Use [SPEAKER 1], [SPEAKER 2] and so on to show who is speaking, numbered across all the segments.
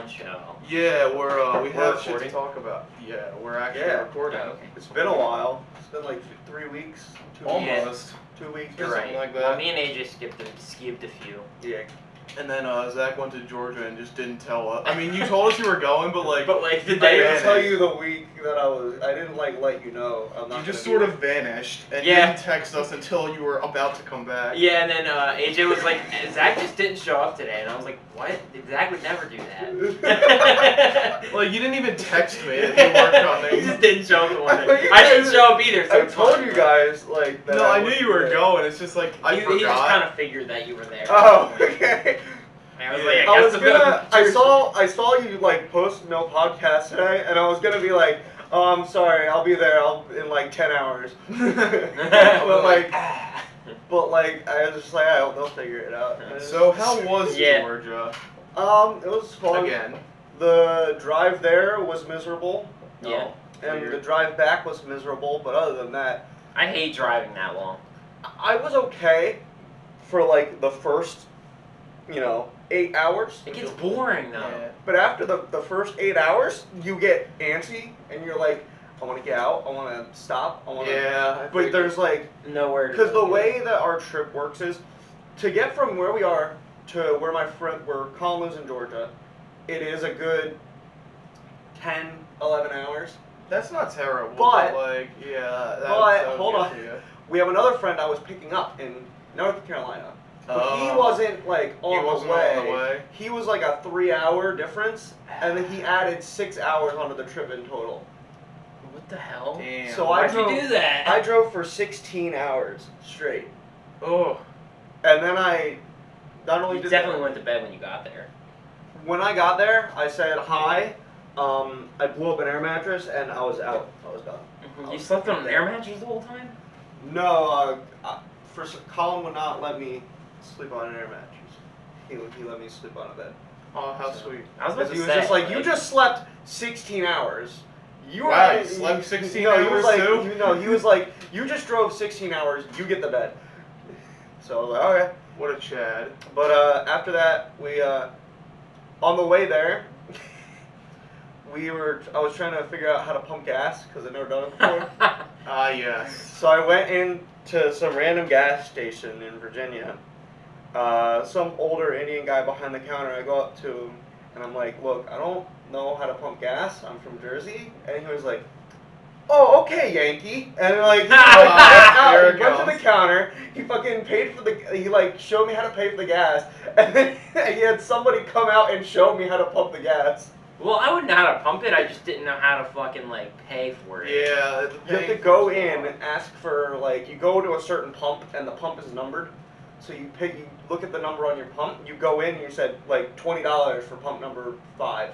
[SPEAKER 1] ThatOneShow.
[SPEAKER 2] Yeah, we have shit to
[SPEAKER 1] recording?
[SPEAKER 2] talk about. Yeah, we're actually
[SPEAKER 3] Yeah.
[SPEAKER 2] recording.
[SPEAKER 1] Oh, okay.
[SPEAKER 3] It's been a while. It's been like 3 weeks. 2 weeks.
[SPEAKER 2] Almost.
[SPEAKER 3] 2 weeks.
[SPEAKER 1] You're
[SPEAKER 2] something
[SPEAKER 1] right.
[SPEAKER 2] like that.
[SPEAKER 1] Well, me and AJ skipped a few.
[SPEAKER 3] Yeah.
[SPEAKER 2] And then Zach went to Georgia and just didn't tell us. I mean, you told us you were going, but like,
[SPEAKER 1] the
[SPEAKER 3] I
[SPEAKER 1] day.
[SPEAKER 3] didn't tell you the week that I didn't like let you know. I'm not
[SPEAKER 2] you just
[SPEAKER 3] gonna
[SPEAKER 2] sort
[SPEAKER 3] be
[SPEAKER 2] of vanished and
[SPEAKER 1] Yeah.
[SPEAKER 2] didn't text us until you were about to come back.
[SPEAKER 1] Yeah, and then AJ was like, Zack just didn't show up today, and I was like, what? Zack would never do that.
[SPEAKER 2] Like, you didn't even text me that you weren't coming.
[SPEAKER 1] He just didn't show up the one
[SPEAKER 3] I
[SPEAKER 1] day.
[SPEAKER 3] thought you
[SPEAKER 1] I didn't
[SPEAKER 3] guys-
[SPEAKER 1] show up either. So
[SPEAKER 3] I
[SPEAKER 1] it's
[SPEAKER 3] told
[SPEAKER 1] fine,
[SPEAKER 3] you
[SPEAKER 1] but-
[SPEAKER 3] guys like that.
[SPEAKER 2] No, I knew
[SPEAKER 3] wouldn't
[SPEAKER 2] you
[SPEAKER 3] be
[SPEAKER 2] were
[SPEAKER 3] there.
[SPEAKER 2] going. It's just like I
[SPEAKER 1] He
[SPEAKER 2] forgot.
[SPEAKER 1] just kind of figured that you were there.
[SPEAKER 3] Oh, okay.
[SPEAKER 1] And I was
[SPEAKER 2] Yeah.
[SPEAKER 1] like,
[SPEAKER 3] I was
[SPEAKER 1] guess
[SPEAKER 3] gonna. I
[SPEAKER 1] cheers.
[SPEAKER 3] saw you like post no podcast today, and I was gonna be like, oh, I'm sorry, I'll be there. In like 10 hours. but like, I was just like, I hope they'll figure it out.
[SPEAKER 2] So how was
[SPEAKER 1] Yeah.
[SPEAKER 2] Georgia
[SPEAKER 3] it was fun.
[SPEAKER 2] again?
[SPEAKER 3] The drive there was miserable.
[SPEAKER 1] Yeah.
[SPEAKER 3] And
[SPEAKER 2] Weird.
[SPEAKER 3] the drive back was miserable, but other than that,
[SPEAKER 1] I hate driving that long.
[SPEAKER 3] I was okay for like the first, 8 hours.
[SPEAKER 1] It gets boring though.
[SPEAKER 2] Yeah.
[SPEAKER 3] But after the first 8 hours, you get antsy and you're like, I want to get out, I want to stop, I want to.
[SPEAKER 2] Yeah.
[SPEAKER 3] But there's like,
[SPEAKER 1] Nowhere to
[SPEAKER 3] because
[SPEAKER 1] go.
[SPEAKER 3] the way that our trip works is, to get from where we are to where where Colin lives in Georgia, it is a good 10, 11 hours.
[SPEAKER 2] That's not terrible.
[SPEAKER 3] But-
[SPEAKER 2] like, yeah.
[SPEAKER 3] but,
[SPEAKER 2] would
[SPEAKER 3] hold
[SPEAKER 2] get
[SPEAKER 3] on.
[SPEAKER 2] to you.
[SPEAKER 3] We have another friend I was picking up in North Carolina. But he
[SPEAKER 2] Oh.
[SPEAKER 3] wasn't like
[SPEAKER 2] He
[SPEAKER 3] on
[SPEAKER 2] wasn't
[SPEAKER 3] the way.
[SPEAKER 2] on the way.
[SPEAKER 3] He was like a 3-hour difference, and then he added 6 hours onto the trip in total.
[SPEAKER 1] What the hell?
[SPEAKER 2] Damn.
[SPEAKER 3] So I
[SPEAKER 1] Why'd
[SPEAKER 3] drove-
[SPEAKER 1] you do that?
[SPEAKER 3] I drove for 16 hours straight,
[SPEAKER 2] Oh.
[SPEAKER 3] and then I not only
[SPEAKER 1] You
[SPEAKER 3] did
[SPEAKER 1] definitely
[SPEAKER 3] that,
[SPEAKER 1] went to bed when you got there.
[SPEAKER 3] when I got there, I said hi. I blew up an air mattress, and I was out. I was done.
[SPEAKER 1] You slept on an air mattress the whole time?
[SPEAKER 3] No, Colin would not let me sleep on an air mattress. He let me sleep on a bed.
[SPEAKER 2] Oh, how
[SPEAKER 3] So-
[SPEAKER 2] sweet.
[SPEAKER 1] I was about
[SPEAKER 3] Because
[SPEAKER 1] to
[SPEAKER 3] he was
[SPEAKER 1] say,
[SPEAKER 3] just like, you just slept 16 hours. You were
[SPEAKER 2] Wow, you slept 16
[SPEAKER 3] no, he
[SPEAKER 2] hours
[SPEAKER 3] was like,
[SPEAKER 2] too?
[SPEAKER 3] he was like, you just drove 16 hours. You get the bed. So I was like, okay.
[SPEAKER 2] What a Chad.
[SPEAKER 3] But after that, we on the way there, I was trying to figure out how to pump gas because I'd never done it before.
[SPEAKER 2] Ah, yes.
[SPEAKER 3] So I went into some random gas station in Virginia. Some older Indian guy behind the counter, I go up to him and I'm like, look, I don't know how to pump gas. I'm from Jersey. And he was like, oh, okay, Yankee. And like,
[SPEAKER 2] There
[SPEAKER 3] he
[SPEAKER 2] it
[SPEAKER 3] went to the
[SPEAKER 2] goes.
[SPEAKER 3] counter. He fucking paid for he like showed me how to pay for the gas. And then he had somebody come out and show me how to pump the gas.
[SPEAKER 1] Well, I would know how to pump it. I just didn't know how to fucking like pay for it.
[SPEAKER 2] Yeah.
[SPEAKER 3] You have to go in and ask for like, you go to a certain pump and the pump is numbered. So you look at the number on your pump, you go in and you said like $20 for pump number 5.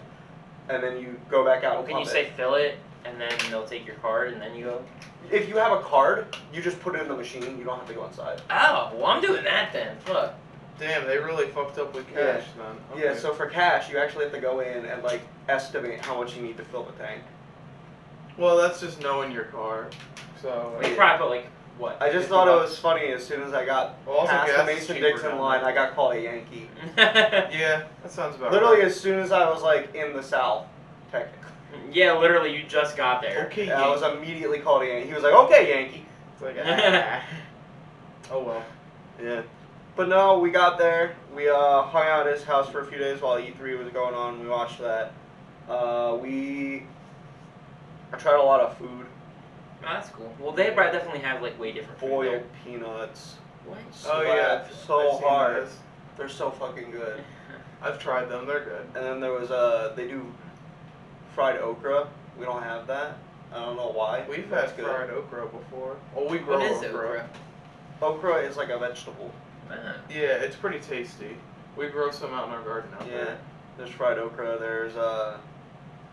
[SPEAKER 3] And then you go back out
[SPEAKER 1] Well,
[SPEAKER 3] and
[SPEAKER 1] can you
[SPEAKER 3] pump
[SPEAKER 1] say
[SPEAKER 3] it.
[SPEAKER 1] fill it and then they'll take your card and then you go?
[SPEAKER 3] If you have a card, you just put it in the machine, you don't have to go inside.
[SPEAKER 1] Oh, well I'm doing that then. Fuck.
[SPEAKER 2] Damn, they really fucked up with cash then.
[SPEAKER 3] Yeah,
[SPEAKER 2] Okay.
[SPEAKER 3] so for cash, you actually have to go in and like estimate how much you need to fill the tank.
[SPEAKER 2] Well, that's just knowing your car. So.
[SPEAKER 1] Well, you probably put like what?
[SPEAKER 3] I just
[SPEAKER 1] 50
[SPEAKER 3] thought it
[SPEAKER 1] bucks?
[SPEAKER 3] was funny as soon as I got
[SPEAKER 2] Well, also
[SPEAKER 3] past the
[SPEAKER 2] gas is cheaper
[SPEAKER 3] Mason-Dixon
[SPEAKER 2] down
[SPEAKER 3] line,
[SPEAKER 2] there.
[SPEAKER 3] I got called a Yankee.
[SPEAKER 2] Yeah, that sounds about
[SPEAKER 3] Literally
[SPEAKER 2] right.
[SPEAKER 3] as soon as I was like in the South, technically.
[SPEAKER 1] Yeah, literally, you just got there.
[SPEAKER 2] Okay,
[SPEAKER 3] I was
[SPEAKER 2] Yankee.
[SPEAKER 3] immediately called a Yankee. He was like, okay, Yankee.
[SPEAKER 2] It's like, ah. Oh well.
[SPEAKER 3] Yeah. But no, we got there. We hung out at his house for a few days while E3 was going on. We watched that. I tried a lot of food.
[SPEAKER 1] Oh, that's cool. Well, they definitely have like way different food
[SPEAKER 3] Boiled
[SPEAKER 1] there.
[SPEAKER 3] peanuts.
[SPEAKER 1] What?
[SPEAKER 2] Oh yeah.
[SPEAKER 3] Slap so
[SPEAKER 2] I've seen
[SPEAKER 3] hard.
[SPEAKER 2] those.
[SPEAKER 3] They're so fucking good.
[SPEAKER 2] I've tried them. They're good.
[SPEAKER 3] And then there was they do fried okra. We don't have that. I don't know why.
[SPEAKER 2] We've
[SPEAKER 3] That's
[SPEAKER 2] had
[SPEAKER 3] good.
[SPEAKER 2] fried okra before. Oh, we grow
[SPEAKER 1] What is
[SPEAKER 2] okra.
[SPEAKER 1] okra?
[SPEAKER 3] Okra is like a vegetable.
[SPEAKER 1] Ah.
[SPEAKER 2] Yeah, it's pretty tasty. We grow some out in our garden out
[SPEAKER 3] Yeah.
[SPEAKER 2] there.
[SPEAKER 3] There's fried okra. There's I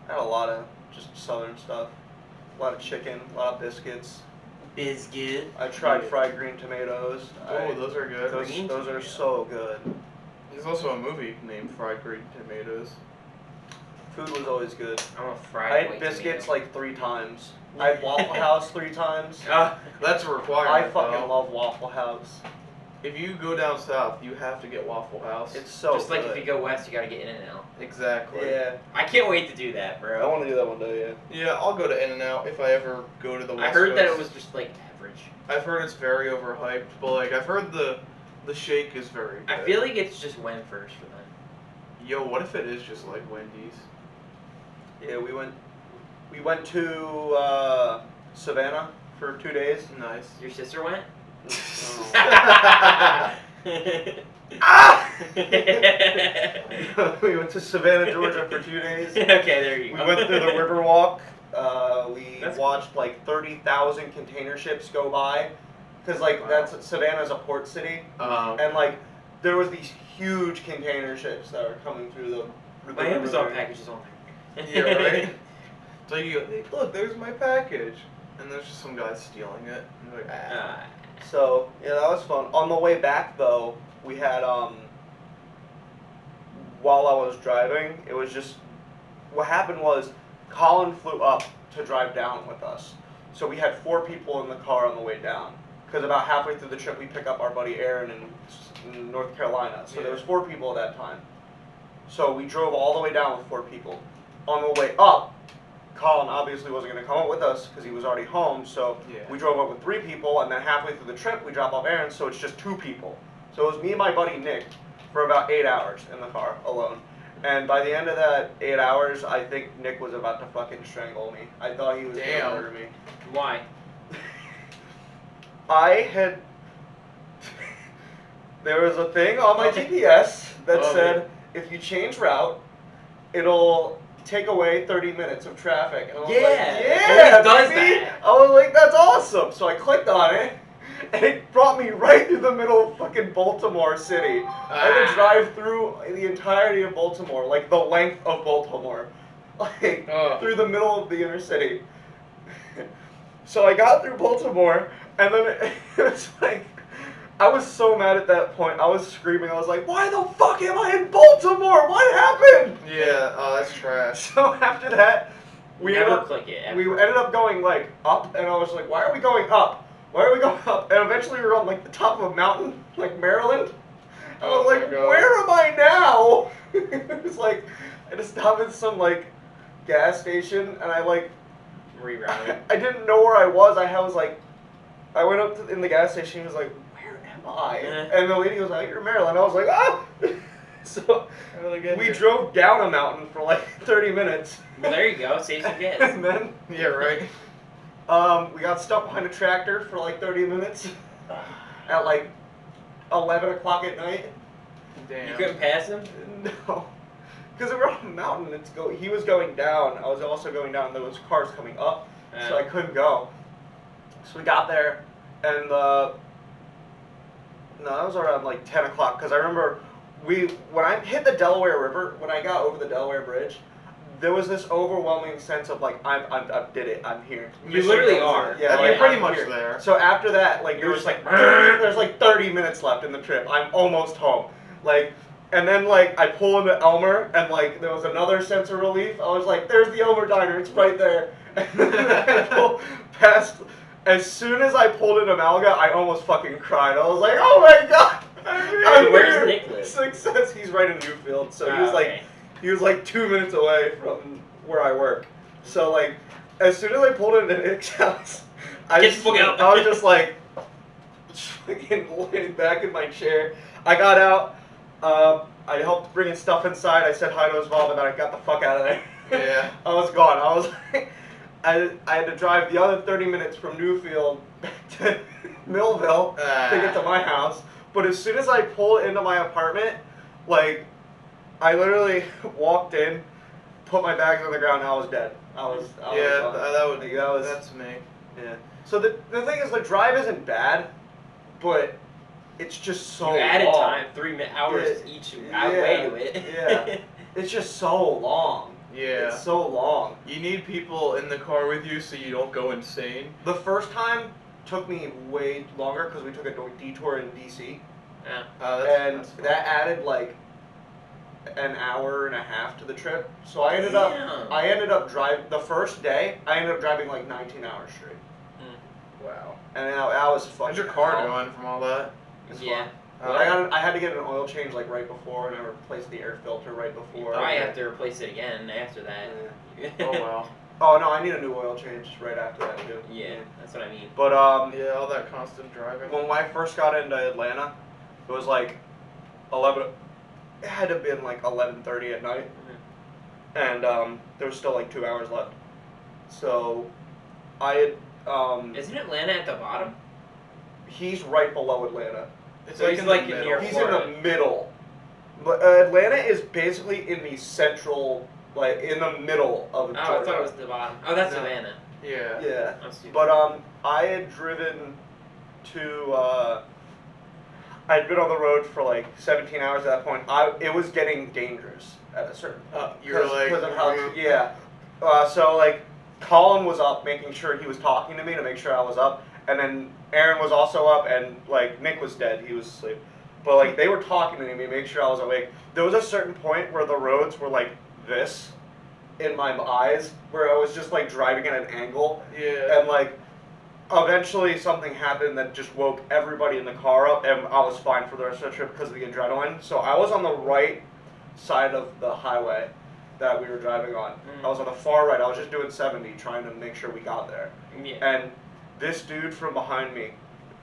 [SPEAKER 3] had a lot of just southern stuff. A lot of chicken. A lot of biscuits.
[SPEAKER 1] Biscuit.
[SPEAKER 3] I tried
[SPEAKER 2] Yeah.
[SPEAKER 3] fried green tomatoes.
[SPEAKER 2] Oh, those are good.
[SPEAKER 1] Green
[SPEAKER 3] Those are
[SPEAKER 1] tomato.
[SPEAKER 3] so good.
[SPEAKER 2] There's also a movie named Fried Green Tomatoes.
[SPEAKER 3] Food was always good.
[SPEAKER 1] I'm a
[SPEAKER 3] I
[SPEAKER 1] fried
[SPEAKER 3] had
[SPEAKER 1] white
[SPEAKER 3] biscuits
[SPEAKER 1] tomato.
[SPEAKER 3] like 3 times. I had Waffle House 3 times.
[SPEAKER 2] That's a requirement.
[SPEAKER 3] I fucking
[SPEAKER 2] though.
[SPEAKER 3] love Waffle House.
[SPEAKER 2] If you go down south, you have to get Waffle House.
[SPEAKER 3] It's so
[SPEAKER 1] Just like
[SPEAKER 3] good.
[SPEAKER 1] if you go west, you gotta get In-N-Out.
[SPEAKER 2] Exactly.
[SPEAKER 3] Yeah.
[SPEAKER 1] I can't wait to do that,
[SPEAKER 3] I
[SPEAKER 1] bro.
[SPEAKER 3] want to do that one day, yeah.
[SPEAKER 2] Yeah, I'll go to In-N-Out if I ever go to the West
[SPEAKER 1] I heard that it
[SPEAKER 2] Coast.
[SPEAKER 1] was just like average.
[SPEAKER 2] I've heard it's very overhyped, but like I've heard the shake is very good.
[SPEAKER 1] I feel like it's just went first for them.
[SPEAKER 2] Yo, what if it is just like Wendy's?
[SPEAKER 3] Yeah, we went to Savannah for 2 days.
[SPEAKER 2] Nice.
[SPEAKER 1] Your sister went?
[SPEAKER 3] Ah! We went to Savannah, Georgia for 2 days.
[SPEAKER 1] Okay, there you
[SPEAKER 3] We
[SPEAKER 1] go.
[SPEAKER 3] went through the Riverwalk. We
[SPEAKER 1] That's
[SPEAKER 3] watched like 30,000 container ships go by, because like
[SPEAKER 1] Wow.
[SPEAKER 3] Savannah's a port city, and like there was these huge container ships that were coming through the
[SPEAKER 1] My
[SPEAKER 3] river
[SPEAKER 1] Amazon
[SPEAKER 3] there.
[SPEAKER 1] package is on there.
[SPEAKER 2] Yeah, right? So you go, hey, look, there's my package. And there's just some guy stealing it. And you're like, ah.
[SPEAKER 3] So yeah, that was fun. On the way back though, we had while I was driving, it was just what happened was Colin flew up to drive down with us. So we had 4 people in the car on the way down. Because about halfway through the trip, we pick up our buddy Aaron in North Carolina. So there was 4 people at that time. So we drove all the way down with 4 people. On the way up, Colin obviously wasn't going to come up with us because he was already home. So
[SPEAKER 2] Yeah.
[SPEAKER 3] we drove up with 3 people, and then halfway through the trip, we drop off Aaron. So it's just 2 people. So it was me and my buddy Nick for about 8 hours in the car alone. And by the end of that 8 hours, I think Nick was about to fucking strangle me. I thought he was going to murder me.
[SPEAKER 1] Why?
[SPEAKER 3] I had. There was a thing on my GPS that
[SPEAKER 2] Oh,
[SPEAKER 3] said if you change route, it'll take away 30 minutes of traffic. And I was
[SPEAKER 1] Yeah,
[SPEAKER 3] like,
[SPEAKER 1] it
[SPEAKER 3] yeah,
[SPEAKER 1] always does
[SPEAKER 3] baby.
[SPEAKER 1] that.
[SPEAKER 3] I was like, that's awesome. So I clicked on it, and it brought me right through the middle of fucking Baltimore City. I had to drive through the entirety of Baltimore, like the length of Baltimore, like through the middle of the inner city. So I got through Baltimore, and then it was like, I was so mad at that point. I was screaming. I was like, why the fuck am I in Baltimore? What happened?
[SPEAKER 2] Yeah, oh, that's trash.
[SPEAKER 3] So after that, we
[SPEAKER 1] Never
[SPEAKER 3] ended up,
[SPEAKER 1] click it. Ever.
[SPEAKER 3] we ended up going like up, and I was like, why are we going up? Why are we going up? And eventually we were on like the top of a mountain, like Maryland. I was
[SPEAKER 2] Oh my
[SPEAKER 3] like,
[SPEAKER 2] God.
[SPEAKER 3] where am I now? It was like, I just stopped at some like gas station, and I like,
[SPEAKER 1] Rerouted.
[SPEAKER 3] I didn't know where I was. I was like, I went up in the gas station. He was like, "Where am I?" And the lady was like, "You're in Maryland." I was like, "Ah!" So we drove down a mountain for like 30 minutes.
[SPEAKER 1] Well, there you go. Save some gas.
[SPEAKER 3] And then
[SPEAKER 2] Yeah, right.
[SPEAKER 3] we got stuck behind a tractor for like 30 minutes at like 11 o'clock at night.
[SPEAKER 2] Damn.
[SPEAKER 1] You couldn't pass him?
[SPEAKER 3] No. Because we were on a mountain. He was going down. I was also going down. There was cars coming up, so I couldn't go. So we got there, and no, that was around like 10 o'clock. Because I remember when I hit the Delaware River, when I got over the Delaware Bridge, there was this overwhelming sense of like I did it. I'm here.
[SPEAKER 1] You literally are.
[SPEAKER 3] Yeah,
[SPEAKER 2] You're
[SPEAKER 3] like,
[SPEAKER 2] pretty
[SPEAKER 3] I'm
[SPEAKER 2] much
[SPEAKER 3] here.
[SPEAKER 2] there.
[SPEAKER 3] So after that, like
[SPEAKER 1] You're
[SPEAKER 3] there's
[SPEAKER 1] just
[SPEAKER 3] like 30 minutes left in the trip. I'm almost home. Like. And then, like, I pull into Elmer, and, like, there was another sense of relief. I was like, there's the Elmer Diner. It's right there. And then I pulled past. As soon as I pulled into Malga, I almost fucking cried. I was like, oh, my God.
[SPEAKER 1] Where does Nick live?
[SPEAKER 3] Success. He's right in Newfield. So
[SPEAKER 1] Okay.
[SPEAKER 3] he was, like, 2 minutes away from where I work. So, like, as soon as I pulled into Nick's house, I was just, like, fucking laying back in my chair. I got out. I helped bring his stuff inside. I said hi to Oswald, and then I got the fuck out of there.
[SPEAKER 2] Yeah.
[SPEAKER 3] I was gone. I was like, I had to drive the other 30 minutes from Newfield back to Millville to get to my house. But as soon as I pulled into my apartment, like, I literally walked in, put my bags on the ground, and I was dead. I was gone.
[SPEAKER 2] That's me.
[SPEAKER 3] Yeah. So the thing is, the drive isn't bad, but it's just so
[SPEAKER 1] You added
[SPEAKER 3] long.
[SPEAKER 1] time, 3 hours each way to it.
[SPEAKER 3] Yeah. It's just so long.
[SPEAKER 2] Yeah.
[SPEAKER 3] It's so long.
[SPEAKER 2] You need people in the car with you so you don't go insane.
[SPEAKER 3] The first time took me way longer because we took a detour in DC.
[SPEAKER 1] Yeah.
[SPEAKER 3] And that added like an hour and a half to the trip. So I ended up driving, the first day, I ended up driving like 19 hours straight.
[SPEAKER 2] Wow.
[SPEAKER 3] And that was fucking
[SPEAKER 2] How's your car
[SPEAKER 3] hell.
[SPEAKER 2] going from all that?
[SPEAKER 3] It's
[SPEAKER 1] Yeah.
[SPEAKER 3] fun. I had to get an oil change like right before, and I replaced the air filter right
[SPEAKER 1] You
[SPEAKER 3] before.
[SPEAKER 1] probably have to replace it again after that.
[SPEAKER 3] Yeah.
[SPEAKER 2] Oh well.
[SPEAKER 3] Oh no, I need a new oil change right after that too.
[SPEAKER 1] Yeah, that's what I mean.
[SPEAKER 3] But
[SPEAKER 2] Yeah, all that constant driving.
[SPEAKER 3] when I first got into Atlanta, it was like 11. It had to have been like 11:30 at night, and there was still like 2 hours left. So I had
[SPEAKER 1] Isn't Atlanta at the bottom?
[SPEAKER 3] he's right below Atlanta.
[SPEAKER 2] It's
[SPEAKER 1] So
[SPEAKER 2] like
[SPEAKER 1] he's
[SPEAKER 2] in
[SPEAKER 1] like
[SPEAKER 2] the
[SPEAKER 1] in
[SPEAKER 2] middle.
[SPEAKER 1] near
[SPEAKER 3] He's
[SPEAKER 1] Florida.
[SPEAKER 3] in the middle. Atlanta is basically in the central, like in the middle of Georgia.
[SPEAKER 1] Oh, I thought it was the bottom. Oh, that's
[SPEAKER 2] No.
[SPEAKER 1] Savannah.
[SPEAKER 2] Yeah.
[SPEAKER 3] Yeah.
[SPEAKER 1] I'm stupid.
[SPEAKER 3] But I had driven to I'd been on the road for like 17 hours at that point. It was getting dangerous at a certain point.
[SPEAKER 2] You were like,
[SPEAKER 3] because of how yeah. So like Colin was up making sure he was talking to me to make sure I was up, and then Aaron was also up, and like Nick was dead, he was asleep. But like they were talking to me, make sure I was awake. There was a certain point where the roads were like this in my eyes, where I was just like driving at an angle,
[SPEAKER 2] Yeah.
[SPEAKER 3] and like eventually something happened that just woke everybody in the car up, and I was fine for the rest of the trip because of the adrenaline. So I was on the right side of the highway that we were driving on. I was on the far right. I was just doing 70, trying to make sure we got there.
[SPEAKER 1] Yeah.
[SPEAKER 3] And this dude from behind me,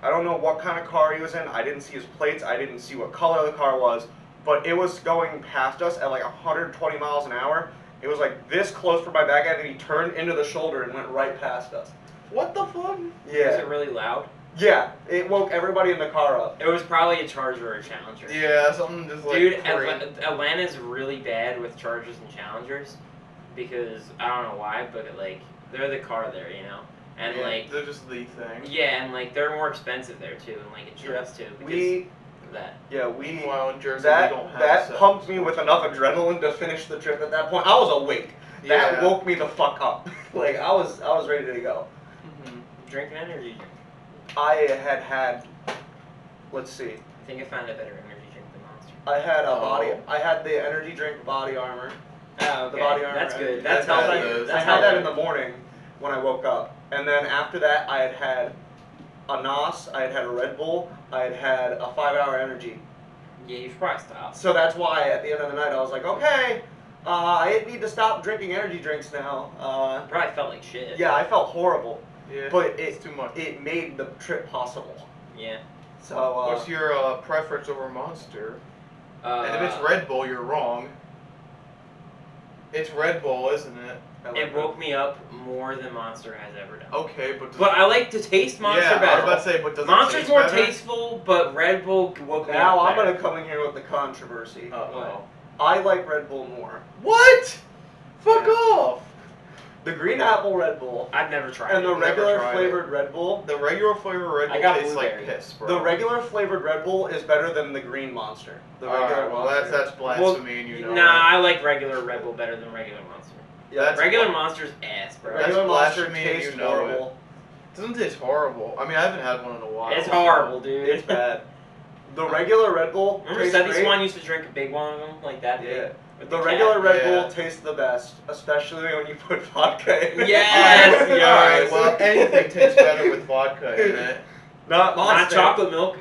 [SPEAKER 3] I don't know what kind of car he was in. I didn't see his plates. I didn't see what color the car was. But it was going past us at like 120 miles an hour. It was like this close for my back end, and he turned into the shoulder and went right past us.
[SPEAKER 2] What the fuck?
[SPEAKER 1] Was
[SPEAKER 3] Yeah.
[SPEAKER 1] it really loud?
[SPEAKER 3] Yeah. It woke everybody in the car up.
[SPEAKER 1] It was probably a Charger or a Challenger.
[SPEAKER 2] Yeah, something just like.
[SPEAKER 1] Dude,
[SPEAKER 2] pouring.
[SPEAKER 1] Atlanta's really bad with Chargers and Challengers because I don't know why, but like they're the car there, you know, and
[SPEAKER 2] Yeah,
[SPEAKER 1] like
[SPEAKER 2] they're just the thing.
[SPEAKER 1] yeah, and like they're more expensive there too, and like insurance too. Because of that.
[SPEAKER 2] Meanwhile, in Jersey,
[SPEAKER 3] that
[SPEAKER 2] we don't have
[SPEAKER 3] that
[SPEAKER 2] such.
[SPEAKER 3] pumped me with enough adrenaline to finish the trip. At that point, I was awake. That
[SPEAKER 2] Yeah.
[SPEAKER 3] woke me the fuck up. Like I was ready to go.
[SPEAKER 2] Mhm.
[SPEAKER 1] Drinking energy drink.
[SPEAKER 3] I had, let's see,
[SPEAKER 1] I think I found a better energy drink than Monster.
[SPEAKER 3] I had
[SPEAKER 2] Oh.
[SPEAKER 3] I had the energy drink body armor.
[SPEAKER 1] Oh, okay.
[SPEAKER 3] The body armor.
[SPEAKER 1] That's good.
[SPEAKER 3] energy-
[SPEAKER 1] That's
[SPEAKER 2] That's
[SPEAKER 1] healthy.
[SPEAKER 2] good.
[SPEAKER 3] I
[SPEAKER 1] That's
[SPEAKER 3] had that
[SPEAKER 1] healthy.
[SPEAKER 3] in the morning when I woke up, and then after that I had a NOS, I had a Red Bull, I had a 5-hour energy.
[SPEAKER 1] Yeah, you should probably stop.
[SPEAKER 3] So that's why at the end of the night I was like, okay, I need to stop drinking energy drinks now.
[SPEAKER 1] Probably felt like shit.
[SPEAKER 3] Yeah, I felt horrible,
[SPEAKER 2] Yeah.
[SPEAKER 3] but
[SPEAKER 2] it's too much.
[SPEAKER 3] it made the trip possible.
[SPEAKER 1] Yeah.
[SPEAKER 3] So
[SPEAKER 2] What's your preference over Monster? And if it's
[SPEAKER 1] Uh,
[SPEAKER 2] Red Bull, you're wrong. It's Red Bull, isn't it?
[SPEAKER 3] I like
[SPEAKER 1] it woke me up more than Monster has ever done.
[SPEAKER 2] Okay, but.
[SPEAKER 1] But I like to taste Monster
[SPEAKER 2] yeah, I was
[SPEAKER 1] better.
[SPEAKER 2] about to say, but does
[SPEAKER 1] Monster's
[SPEAKER 2] it taste
[SPEAKER 1] more
[SPEAKER 2] better?
[SPEAKER 1] tasteful, but Red Bull woke me
[SPEAKER 3] Now
[SPEAKER 1] up
[SPEAKER 3] I'm
[SPEAKER 1] better.
[SPEAKER 3] gonna come in here with the controversy.
[SPEAKER 2] Uh-oh.
[SPEAKER 3] I like Red Bull more.
[SPEAKER 2] What? Fuck
[SPEAKER 3] Yeah.
[SPEAKER 2] off!
[SPEAKER 3] The green apple Red Bull
[SPEAKER 1] I've never tried
[SPEAKER 3] and the
[SPEAKER 1] it.
[SPEAKER 2] Never
[SPEAKER 3] regular
[SPEAKER 2] tried
[SPEAKER 3] flavored Red Bull.
[SPEAKER 2] The regular flavor Red
[SPEAKER 1] I
[SPEAKER 2] Bull
[SPEAKER 1] got
[SPEAKER 2] tastes like
[SPEAKER 1] blueberry.
[SPEAKER 2] piss, bro.
[SPEAKER 3] The regular flavored Red Bull is better than the green Monster. The regular
[SPEAKER 2] Alright, well
[SPEAKER 3] Monster.
[SPEAKER 2] that's blasphemy, and you know
[SPEAKER 1] Nah,
[SPEAKER 2] it.
[SPEAKER 1] I like regular Red Bull better than regular Monster.
[SPEAKER 3] Yeah,
[SPEAKER 2] That's
[SPEAKER 1] Regular
[SPEAKER 2] bla-
[SPEAKER 1] Monster's ass, bro.
[SPEAKER 2] That's
[SPEAKER 3] regular Monster
[SPEAKER 2] blasphemy and
[SPEAKER 3] tastes
[SPEAKER 2] you know
[SPEAKER 3] horrible.
[SPEAKER 2] It doesn't taste horrible. I mean, I haven't had one in a while.
[SPEAKER 1] It's horrible, dude.
[SPEAKER 3] It's bad. The regular Red Bull
[SPEAKER 1] Remember
[SPEAKER 3] tastes
[SPEAKER 1] Sebby
[SPEAKER 3] great.
[SPEAKER 1] Swan used to drink a big one of them, like that big?
[SPEAKER 3] Yeah.
[SPEAKER 1] With
[SPEAKER 3] The
[SPEAKER 1] cat?
[SPEAKER 3] regular Red
[SPEAKER 2] Yeah.
[SPEAKER 3] Bull tastes the best, especially when you put vodka in it.
[SPEAKER 1] Yes, yes.
[SPEAKER 2] Alright, well, anything tastes better with vodka in it.
[SPEAKER 3] Not
[SPEAKER 1] Not
[SPEAKER 3] Monster.
[SPEAKER 1] chocolate milk.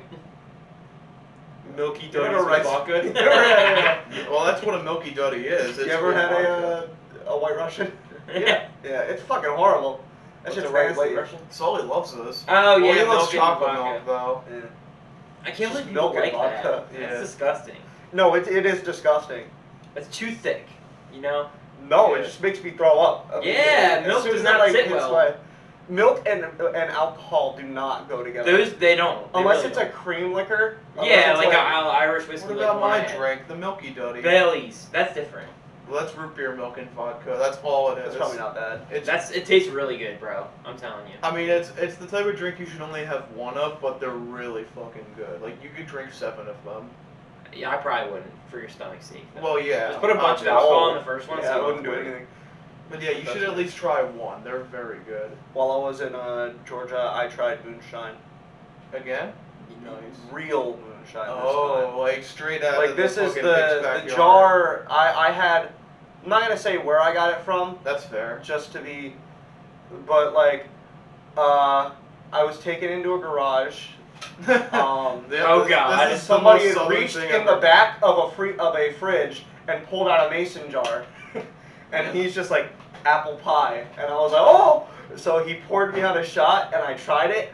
[SPEAKER 1] Milky
[SPEAKER 3] You ever
[SPEAKER 1] donuts with
[SPEAKER 3] rice-
[SPEAKER 1] vodka.
[SPEAKER 3] You ever had
[SPEAKER 2] Well, that's what a Milky Duddy is. It's
[SPEAKER 3] You ever
[SPEAKER 2] with
[SPEAKER 3] had
[SPEAKER 2] vodka.
[SPEAKER 3] a White Russian?
[SPEAKER 1] Yeah.
[SPEAKER 3] Yeah, it's fucking horrible. That
[SPEAKER 1] What's
[SPEAKER 3] shit's
[SPEAKER 1] a white
[SPEAKER 3] nasty.
[SPEAKER 1] Russian?
[SPEAKER 2] Sully loves this.
[SPEAKER 1] Oh
[SPEAKER 2] Well,
[SPEAKER 1] yeah,
[SPEAKER 2] he loves
[SPEAKER 1] milk and
[SPEAKER 2] chocolate
[SPEAKER 1] vodka.
[SPEAKER 2] milk, though.
[SPEAKER 3] Yeah.
[SPEAKER 1] I can't
[SPEAKER 3] Just
[SPEAKER 1] believe people
[SPEAKER 3] milk and
[SPEAKER 1] like that.
[SPEAKER 3] vodka.
[SPEAKER 2] Yeah.
[SPEAKER 1] That's disgusting.
[SPEAKER 3] No, it is disgusting.
[SPEAKER 1] It's too thick. You know.
[SPEAKER 3] No,
[SPEAKER 2] Yeah.
[SPEAKER 3] it just makes me throw up. I mean,
[SPEAKER 1] Yeah,
[SPEAKER 3] as
[SPEAKER 1] milk
[SPEAKER 3] soon
[SPEAKER 1] does
[SPEAKER 3] as
[SPEAKER 1] not
[SPEAKER 3] it, like,
[SPEAKER 1] sit
[SPEAKER 3] hits
[SPEAKER 1] well.
[SPEAKER 3] my- milk and alcohol do not go together.
[SPEAKER 1] Those they don't. They
[SPEAKER 3] Unless
[SPEAKER 1] really
[SPEAKER 3] it's a
[SPEAKER 1] don't.
[SPEAKER 3] cream liquor.
[SPEAKER 1] Yeah,
[SPEAKER 3] Unless
[SPEAKER 1] like
[SPEAKER 3] it's
[SPEAKER 1] a Irish whiskey.
[SPEAKER 2] What
[SPEAKER 1] like
[SPEAKER 2] about
[SPEAKER 1] one I
[SPEAKER 2] my
[SPEAKER 1] had.
[SPEAKER 2] drink, the Milky Duddy?
[SPEAKER 1] Baileys. That's different.
[SPEAKER 2] Well, that's root beer milk and vodka. That's all it is.
[SPEAKER 3] It's probably not bad.
[SPEAKER 2] It's,
[SPEAKER 1] It tastes really good, bro. I'm telling you.
[SPEAKER 2] I mean, it's the type of drink you should only have one of, but they're really fucking good. Like, you could drink 7 of them.
[SPEAKER 1] Yeah, I probably wouldn't for your stomach's sake. though.
[SPEAKER 2] Well, yeah.
[SPEAKER 1] Just put a bunch of
[SPEAKER 2] obviously.
[SPEAKER 1] alcohol in the first one.
[SPEAKER 3] Yeah,
[SPEAKER 1] so
[SPEAKER 3] I
[SPEAKER 1] it
[SPEAKER 3] wouldn't do
[SPEAKER 1] work.
[SPEAKER 3] anything.
[SPEAKER 2] But yeah, you should at least try one. They're very good.
[SPEAKER 3] While I was in Georgia, I tried moonshine.
[SPEAKER 2] Again?
[SPEAKER 3] Real moonshine.
[SPEAKER 2] Oh, like straight
[SPEAKER 3] this
[SPEAKER 2] out
[SPEAKER 3] time.
[SPEAKER 2] of
[SPEAKER 3] Like this is
[SPEAKER 2] fucking
[SPEAKER 3] the
[SPEAKER 2] pig's backyard.
[SPEAKER 3] jar. I had. I'm not gonna say where I got it from,
[SPEAKER 2] That's fair.
[SPEAKER 3] just to be. But like, I was taken into a garage
[SPEAKER 1] Oh,
[SPEAKER 2] This
[SPEAKER 1] God.
[SPEAKER 2] is the
[SPEAKER 3] Somebody
[SPEAKER 2] most
[SPEAKER 3] had
[SPEAKER 2] southern
[SPEAKER 3] reached
[SPEAKER 2] thing
[SPEAKER 3] in
[SPEAKER 2] ever.
[SPEAKER 3] the back of a fridge and pulled out a mason jar, and
[SPEAKER 2] Yeah.
[SPEAKER 3] he's just like apple pie, and I was like, oh! So he poured me out a shot, and I tried it.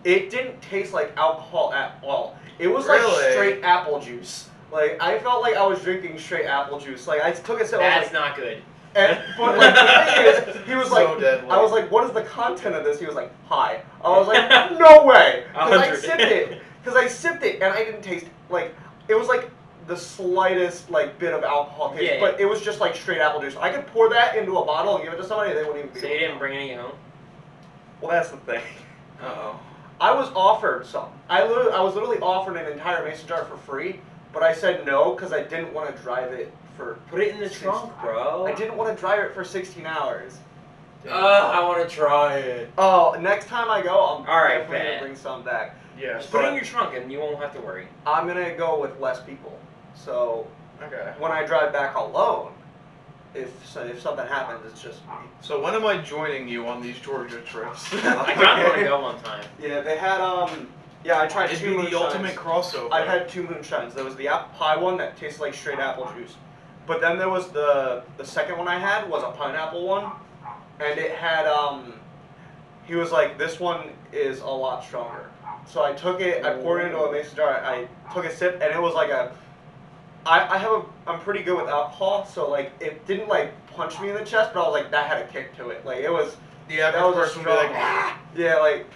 [SPEAKER 3] It didn't taste like alcohol at all. It was like
[SPEAKER 2] Really?
[SPEAKER 3] straight apple juice. Like I felt like I was drinking straight apple juice. Like I took a sip. I was
[SPEAKER 1] That's
[SPEAKER 3] like,
[SPEAKER 1] not good.
[SPEAKER 3] but like the thing is, he was
[SPEAKER 2] So
[SPEAKER 3] like,
[SPEAKER 2] deadly.
[SPEAKER 3] I was like, what is the content of this? He was like, hi. I was like, no way, because I
[SPEAKER 1] 100.
[SPEAKER 3] sipped it, and I didn't taste like it was like the slightest like bit of alcohol taste,
[SPEAKER 1] Yeah.
[SPEAKER 3] but it was just like straight apple juice. I could pour that into a bottle and give it to somebody, and they wouldn't even be.
[SPEAKER 1] So you didn't bring any home?
[SPEAKER 3] Well, that's the thing.
[SPEAKER 2] Uh-oh.
[SPEAKER 3] I was offered some. I was literally offered an entire mason jar for free, but I said no because I didn't want to drive it for.
[SPEAKER 1] Put it in the trunk, bro.
[SPEAKER 3] I didn't want to drive it for 16 hours.
[SPEAKER 1] I want to try it.
[SPEAKER 3] Oh, next time I go, I'm
[SPEAKER 1] Alright,
[SPEAKER 3] definitely
[SPEAKER 1] bet.
[SPEAKER 3] gonna bring some back.
[SPEAKER 2] Yeah.
[SPEAKER 1] Just put it in your trunk and you won't have to worry.
[SPEAKER 3] I'm gonna go with less people. So
[SPEAKER 2] Okay.
[SPEAKER 3] when I drive back alone, if something happens, it's just me.
[SPEAKER 2] So when am I joining you on these Georgia trips?
[SPEAKER 1] I kind of want to go one time.
[SPEAKER 3] Yeah, they had yeah, I tried
[SPEAKER 2] It'd
[SPEAKER 3] two
[SPEAKER 2] be the
[SPEAKER 3] moonshines.
[SPEAKER 2] ultimate crossover.
[SPEAKER 3] I had two moonshines. There was the apple pie one that tastes like straight apple juice, but then there was the second one I had was a pineapple one, and it had he was like, this one is a lot stronger. So I took it, I poured it into a mason jar, I took a sip, and it was like I'm pretty good with alcohol, so like it didn't like punch me in the chest, but I was like, that had a kick to it. Like it was,
[SPEAKER 2] The
[SPEAKER 3] that
[SPEAKER 2] average
[SPEAKER 3] was a
[SPEAKER 2] person would be
[SPEAKER 3] strong,
[SPEAKER 2] like, "Ah."
[SPEAKER 3] yeah, like